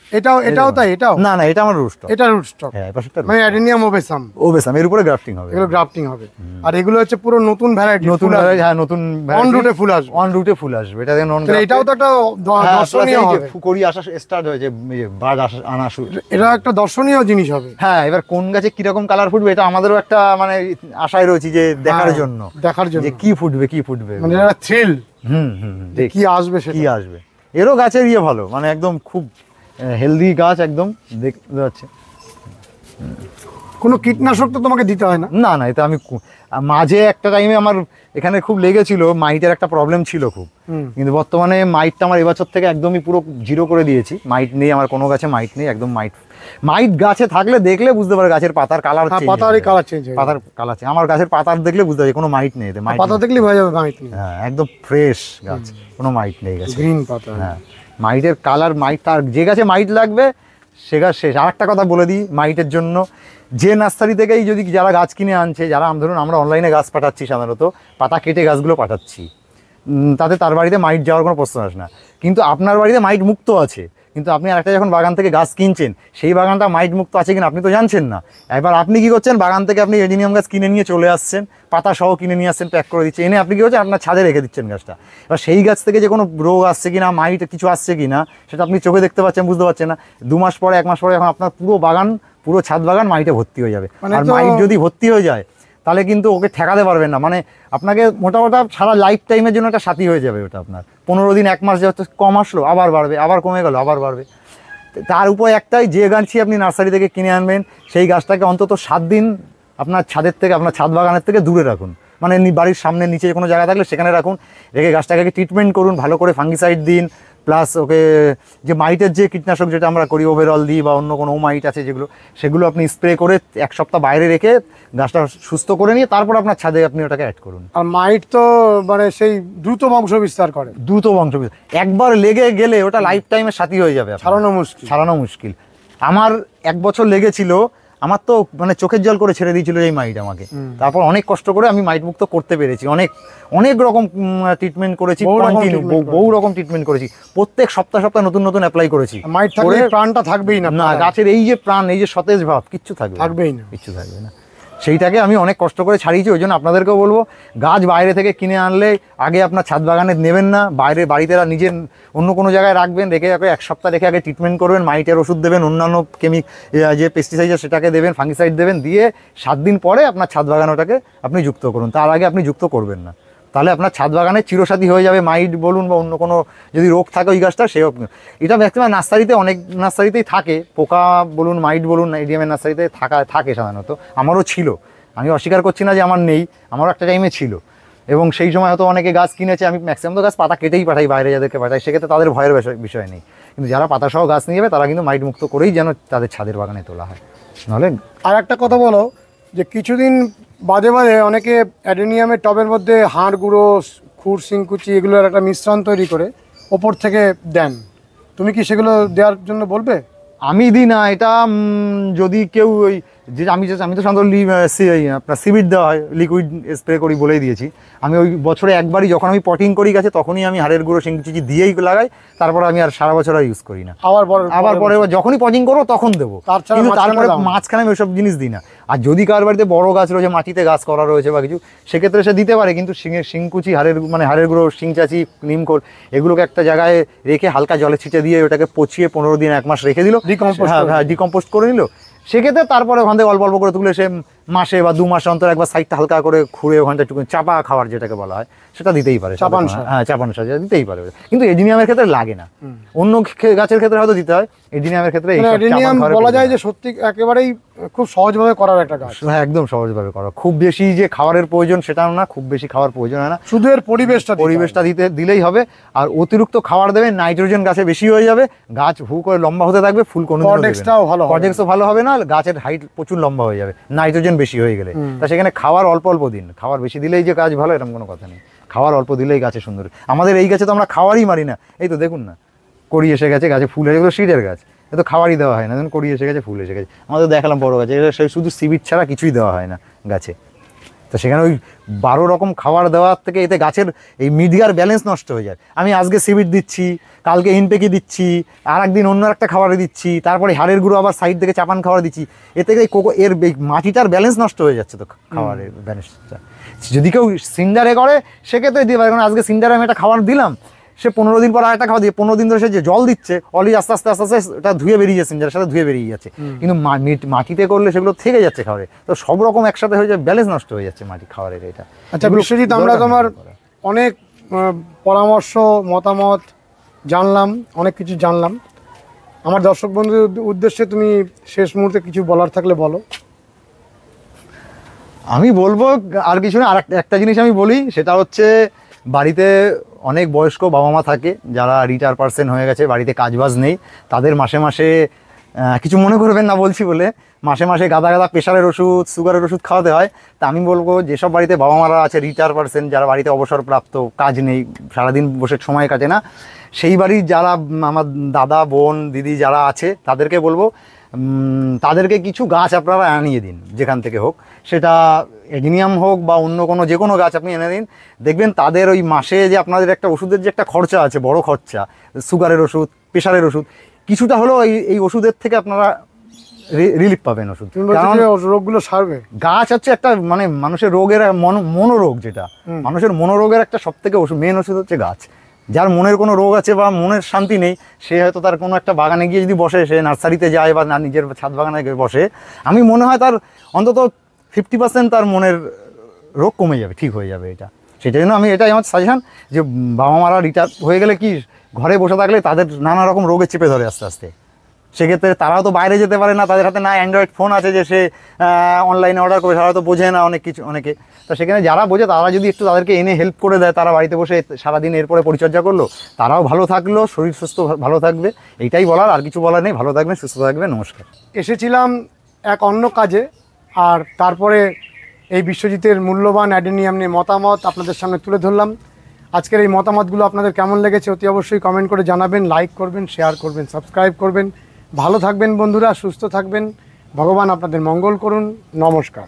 Speaker 1: এটাও তাই? এটাও
Speaker 2: না না, এটা আমার রুট স্টক।
Speaker 1: এটা রুট স্টক,
Speaker 2: হ্যাঁ, পাশেরটা
Speaker 1: মানে অ্যাডেনিয়াম ওবেসাম।
Speaker 2: ওবেসাম এর উপরে গ্রাফটিং হবে,
Speaker 1: এগুলো গ্রাফটিং হবে। আর এগুলো হচ্ছে পুরো নতুন ভ্যারাইটি,
Speaker 2: নতুন ভ্যারাইটি। হ্যাঁ, নতুন
Speaker 1: অন রুটে ফুল আসবে,
Speaker 2: অন রুটে ফুল আসবে। এটা নন,
Speaker 1: এটাও তো একটা দর্শনীয় হবে।
Speaker 2: কড়ি আসা স্টার্ট হয়েছে, বাজ আনা শুরু,
Speaker 1: এটা একটা দর্শনীয় জিনিস হবে।
Speaker 2: হ্যাঁ, এবার কোন গাছে কিরকম কালার ফুটবে এটা আমাদেরও একটা মানে আশায় রয়েছে যে দেখার জন্য যে কি ফুটবে
Speaker 1: মানে এটা থ্রিল।
Speaker 2: হুম,
Speaker 1: কি আসবে সেটা,
Speaker 2: কি আসবে। এরও গাছের ভালো, মানে একদম খুব হেলদি গাছ, একদম দেখতে যাচ্ছে।
Speaker 1: কোনো কীটনাশক তো তোমাকে দিতে হয় না?
Speaker 2: না না, এটা আমি মাঝে একটা টাইমে আমার এখানে খুব লেগেছিল, মাইটের একটা প্রবলেম ছিল খুব, কিন্তু বর্তমানে মাইটটা আমার এবছর থেকে একদমই পুরো জিরো করে দিয়েছি। মাইট নেই আমার কোনো গাছে, মাইট নেই একদম। মাইট গাছে থাকলে দেখলে বুঝতে পারে গাছের পাতার কালার চেঞ্জ,
Speaker 1: পাতার কালার চেঞ্জ,
Speaker 2: পাতার কালার চেঞ্জ। আমার গাছের পাতার দেখলে বুঝতে পারে কোনো মাইট নেই,
Speaker 1: পাতা দেখলে বোঝা যাবে মাইট নেই।
Speaker 2: হ্যাঁ, একদম ফ্রেশ গাছ, কোনো মাইট নেই গাছে,
Speaker 1: গ্রিন পাতা।
Speaker 2: হ্যাঁ, মাইটের কালার, মাইট, তার যে গাছে মাইট লাগবে সে গাছ শেষ। আর একটা কথা বলে দিই মাইটের জন্য, যে নার্সারি থেকেই যদি যারা গাছ কিনে আনছে, যারা ধরুন আমরা অনলাইনে গাছ পাঠাচ্ছি, সাধারণত পাতা কেটে গাছগুলো পাঠাচ্ছি, তাতে তার বাড়িতে মাইট যাওয়ার কোনো প্রশ্ন আসে না। কিন্তু আপনার বাড়িতে মাইট মুক্ত আছে, কিন্তু আপনি আরেকটা যখন বাগান থেকে গাছ কিনছেন, সেই বাগানটা মাইট মুক্ত আছে কিনা আপনি তো জানছেন না। এবার আপনি কি করছেন, বাগান থেকে আপনি এডিনিয়াম গাছ কিনে নিয়ে চলে আসছেন, পাতা সহ কিনে নিয়ে আসছেন, প্যাক করে দিচ্ছেন, এনে আপনি কি করছেন, আপনার ছাদে রেখে দিচ্ছেন গাছটা। এবার সেই গাছ থেকে যে কোনো রোগ আসছে কিনা, মাইট কিছু আসছে কিনা, সেটা আপনি চোখে দেখতে পাচ্ছেন, বুঝতে পারছেন না। 2 মাস পরে, 1 মাস পরে এখন আপনার পুরো বাগান, পুরো ছাদ বাগান মাইটে ভর্তি হয়ে যাবে। আর মাইট যদি ভর্তি হয়ে যায় তাহলে কিন্তু ওকে ঠেকাতে পারবেন না, মানে আপনাকে মোটামুটি সারা লাইফ টাইমের জন্য একটা সাথী হয়ে যাবে ওটা। আপনার 15 দিন, 1 মাস যত কম আসলো আবার বাড়বে, আবার কমে গেল আবার বাড়বে। তার উপর একটাই, যে গাছই আপনি নার্সারি থেকে কিনে আনবেন সেই গাছটাকে অন্তত 7 দিন আপনার ছাদের থেকে, আপনার ছাদ বাগানের থেকে দূরে রাখুন। মানে বাড়ির সামনে নিচে কোনো জায়গা থাকলে সেখানে রাখুন, রেখে গাছটাকে ট্রিটমেন্ট করুন, ভালো করে ফাঙ্গিসাইড দিন, প্লাস ওকে যে মাইটের যে কীটনাশক যেটা আমরা করি, ওভারঅল দিই বা অন্য কোনো মাইট আছে যেগুলো, সেগুলো আপনি স্প্রে করে 1 সপ্তাহ বাইরে রেখে গাছটা সুস্থ করে নিয়ে তারপর আপনার ছাদে আপনি ওটাকে অ্যাড করুন।
Speaker 1: আর মাইট তো মানে সেই দ্রুত বংশ বিস্তার করে,
Speaker 2: দ্রুত বংশ বিস্তার, একবার লেগে গেলে ওটা লাইফ টাইমের সাথী হয়ে যাবে, ছাড়ানো মুশকিল। আমার 1 বছর লেগেছিল, আমার তো মানে চোখের জল করে ছেড়ে দিয়েছিল এই মাইট আমাকে। তারপর অনেক কষ্ট করে আমি মাইট মুক্ত করতে পেরেছি, অনেক রকম ট্রিটমেন্ট করেছি, বহু রকম ট্রিটমেন্ট করেছি, প্রত্যেক সপ্তাহ নতুন নতুন অ্যাপ্লাই করেছি।
Speaker 1: মাইট থাকলে প্রাণটা থাকবেই না,
Speaker 2: গাছের এই যে প্রাণ, এই যে সতেজ ভাব কিচ্ছু থাকবেই না। সেইটাকে আমি অনেক কষ্ট করে ছাড়িয়েছি। ওই জন্য আপনাদেরকেও বলবো, গাছ বাইরে থেকে কিনে আনলে আগে আপনার ছাদ বাগানে নেবেন না, বাড়িতে নিজের অন্য কোনো জায়গায় রাখবেন, রেখে 1 সপ্তাহ রেখে আগে ট্রিটমেন্ট করবেন, মাইটের ওষুধ দেবেন, অন্যান্য যে পেস্টিসাইড সেটাকে দেবেন, ফাঙ্গিসাইড দেবেন, দিয়ে 7 দিন পরে আপনার ছাদ বাগান ওটাকে আপনি যুক্ত করুন। তার আগে আপনি যুক্ত করবেন না, তাহলে আপনার ছাদ বাগানে চিরসাথী হয়ে যাবে। মাইট বলুন বা অন্য কোনো যদি রোগ থাকে ওই গাছটা, সেও এটা ম্যাক্সিমাম নার্সারিতে, অনেক নার্সারিতেই থাকে, পোকা বলুন, মাইট বলুন, এডিএমের নার্সারিতে থাকে সাধারণত। আমারও ছিল, আমি অস্বীকার করছি না যে আমার নেই, আমারও একটা টাইমে ছিল। এবং সেই সময় হয়তো অনেকে গাছ কিনেছে, আমি ম্যাক্সিমাম তো গাছ পাতা কেটেই পাঠাই বাইরে, যাদেরকে পাঠাই, সেক্ষেত্রে তাদের ভয়ের বিষয় নেই। কিন্তু যারা পাতা সহ গাছ নিয়ে যাবে তারা কিন্তু মাইট মুক্ত করেই যেন তাদের ছাদের বাগানে তোলা হয়। নাহলে
Speaker 1: আর একটা কথা বলো, যে কিছুদিন বাদে অনেকে অ্যাডেনিয়ামের টবের মধ্যে হাড় গুঁড়ো, খুর, শিংকুচি এগুলোর একটা মিশ্রণ তৈরি করে ওপর থেকে দেন, তুমি কি সেগুলো দেওয়ার জন্য বলবে?
Speaker 2: আমি দিই না এটা, যদি কেউ ওই যে আমি তো সাধারণত আপনার সিভিড দেওয়া হয়, লিকুইড স্প্রে করি বলেই দিয়েছি। আমি ওই বছরে একবারই যখন আমি পটিং করি গাছে তখনই আমি হাড়ের গুঁড়ো, শিংকুচি দিয়েই লাগাই, তারপর আমি আর সারা বছর আর ইউজ করি না। আবার পরে যখনই পটিং করবো তখন দেবো, কিন্তু তারপরে মাঝখানে আমি ওইসব জিনিস দিই না। আর যদি কার বাড়িতে বড় গাছ রয়েছে, মাটিতে গাছ করা রয়েছে বা কিছু, সেক্ষেত্রে সে দিতে পারে, কিন্তু শিংকুচি, হাড়ের গুঁড়ো, শিংচাচি, নিমখোল এগুলোকে একটা জায়গায় রেখে হালকা জলে ছিটে দিয়ে ওটাকে পচিয়ে 15 দিন, 1 মাস রেখে দিল, ডিকম্পোস্ট করে নিল, সেক্ষেত্রে তারপরে ওখান থেকে অল্প অল্প করে তুলে সে মাসে বা 2 মাস অন্তর একবার সাইডটা হালকা করে খুঁড়ে ওখানটা একটু চাপা খাওয়ার যেটাকে বলা হয় সেটা দিতেই পারে, চাপানো সার দিতেই পারে। কিন্তু এডিনিয়ামের ক্ষেত্রে লাগে না, অন্য গাছের ক্ষেত্রে হয়তো দিতে হয়, এডিনিয়ামের ক্ষেত্রে
Speaker 1: বলা যায় যে সত্যি একেবারেই খুব সহজভাবে করার একটা গাছ।
Speaker 2: হ্যাঁ, একদম সহজভাবে করা, খুব বেশি যে খাবারের প্রয়োজন সেটাও না, খুব বেশি খাওয়ার প্রয়োজন হয় না,
Speaker 1: শুধু এর পরিবেশটা
Speaker 2: দিলেই হবে। আর অতিরিক্ত খাবার দেবেন, নাইট্রোজেন গাছে বেশি হয়ে যাবে, গাছ হু করে লম্বা হতে থাকবে, ফুল কোনো কর্টেক্সও ভালো হবে না, গাছের হাইট প্রচুর লম্বা হয়ে যাবে নাইট্রোজেন বেশি হয়ে গেলে। তা সেখানে খাবার অল্প অল্প দিন, খাবার বেশি দিলেই যে গাছ ভালো এরকম কোনো কথা নেই, খাবার অল্প দিলেই গাছে সুন্দর। আমাদের এই গাছে তো আমরা খাওয়ারই মারি না, এই তো দেখুন না কড়ি এসে গেছে, গাছে ফুল এসে গেলো, সিডের গাছ, এ তো খাবারই দেওয়া হয় না, কড়ি এসে গেছে, ফুল এসে গেছে। আমাদের দেখালাম বড় গাছে, শুধু সিবিট ছাড়া কিছুই দেওয়া হয় না গাছে। তো সেখানে ওই 12 রকম খাবার দেওয়ার থেকে এতে গাছের এই মিডিয়ার ব্যালেন্স নষ্ট হয়ে যায়। আমি আজকে সিভিড দিচ্ছি, কালকে ইনপেকি দিচ্ছি, আর একদিন অন্য একটা খাবারে দিচ্ছি, তারপরে হাড়ের গুঁড়ো আবার সাইড থেকে চাপান খাবার দিচ্ছি, এতে এই এর মাটিটার ব্যালেন্স নষ্ট হয়ে যাচ্ছে। তো খাবারের ব্যালেন্সটা যদি কেউ সিন্ডারে করে সেক্ষেত্রে দিতে পারে, কারণ আজকে সিন্ডারে আমি একটা খাবার দিলাম, সে 15 দিন পর আরেকটা খাবার দিয়ে 15 দিন ধরে সে যে জল দিচ্ছে অলরেডি আস্তে আস্তে আস্তে আস্তে এটা ধুয়ে বেরিয়ে যাচ্ছে, সিন্ডারের সাথে ধুয়ে বেরিয়ে যাচ্ছে। কিন্তু মাটিতে করলে সেগুলো থেকে যাচ্ছে খাবারে, তো সব রকম একসাথে হয়ে যায়, ব্যালেন্স নষ্ট হয়ে যাচ্ছে মাটি খাবারের। এটা
Speaker 1: আচ্ছা বিশ্বজিৎ, আমরা তোমার অনেক পরামর্শ মতামত জানলাম, অনেক কিছু জানলাম। আমার দর্শক বন্ধুদের উদ্দেশ্যে তুমি শেষ মুহূর্তে কিছু বলার থাকলে বলো।
Speaker 2: আমি বলবো আর কিছু না, আর একটা জিনিস আমি বলি, সেটা হচ্ছে বাড়িতে অনেক বয়স্ক বাবা মা থাকে যারা রিটায়ার পার্সন হয়ে গেছে, বাড়িতে কাজবাজ নেই, তাদের মাসে মাসে কিছু মনে করবেন না বলছি বলে, মাসে মাসে গাদা গাদা প্রেশারের ওষুধ, সুগারের ওষুধ খাওয়াতে হয়। তা আমি বলবো যেসব বাড়িতে বাবা মারা আছে রিটায়ার পার্সন, যারা বাড়িতে অবসরপ্রাপ্ত, কাজ নেই, সারাদিন বসে সময় কাটে না, সেই বাড়ির যারা আমার দাদা বোন দিদি যারা আছে তাদেরকে বলবো তাদেরকে কিছু গাছ আপনারা আনিয়ে দিন, যেখান থেকে হোক, সেটা এডিনিয়াম হোক বা অন্য কোনো যে কোনো গাছ আপনি এনে দিন। দেখবেন তাদের ওই মাসে যে আপনাদের একটা ওষুধের যে একটা খরচা আছে, বড় খরচা, সুগারের ওষুধ, প্রেশারের ওষুধ, কিছুটা হলেও এই ওষুধের থেকে আপনারা রিলিফ পাবেন। ওষুধ কারণ
Speaker 1: রোগগুলো সারবে।
Speaker 2: গাছ হচ্ছে একটা মানে মানুষের রোগের মনোরোগ, যেটা মানুষের মনোরোগের একটা সব থেকে মেন ওষুধ হচ্ছে গাছ। যার মনের কোনো রোগ আছে বা মনের শান্তি নেই, সে হয়তো তার কোনো একটা বাগানে গিয়ে যদি বসে, সে নার্সারিতে যায় বা নিজের ছাদ বাগানে গিয়ে বসে, আমি মনে হয় তার অন্তত 50% তার মনের রোগ কমে যাবে, ঠিক হয়ে যাবে। এটা সেটার জন্য আমি এটাই আমার সাজেশন, যে বাবা মারা রিটায়ার হয়ে গেলে কি ঘরে বসে থাকলে তাদের নানা রকম রোগে চেপে ধরে আস্তে আস্তে। সেক্ষেত্রে তারাও তো বাইরে যেতে পারে না, তাদের হাতে না অ্যান্ড্রয়েড ফোন আছে যে সে অনলাইনে অর্ডার করে, তারা তো বোঝে না অনেক কিছু, অনেকে। তো সেখানে যারা বোঝে তারা যদি একটু তাদেরকে এনে হেল্প করে দেয়, তারা বাড়িতে বসে সারাদিন এরপরে পরিচর্যা করলো, তারাও ভালো থাকলো, শরীর সুস্থ ভালো থাকবে। এইটাই বলার, আর কিছু বলার নেই। ভালো থাকবেন, সুস্থ থাকবেন, নমস্কার।
Speaker 1: এসেছিলাম এক অন্য কাজে, আর তারপরে এই বিশ্বজিতের মূল্যবান অ্যাডেনিয়াম নিয়ে মতামত আপনাদের সামনে তুলে ধরলাম। আজকের এই মতামতগুলো আপনাদের কেমন লেগেছে অতি অবশ্যই কমেন্ট করে জানাবেন, লাইক করবেন, শেয়ার করবেন, সাবস্ক্রাইব করবেন। ভালো থাকবেন বন্ধুরা, সুস্থ থাকবেন, ভগবান আপনাদের মঙ্গল করুন। নমস্কার।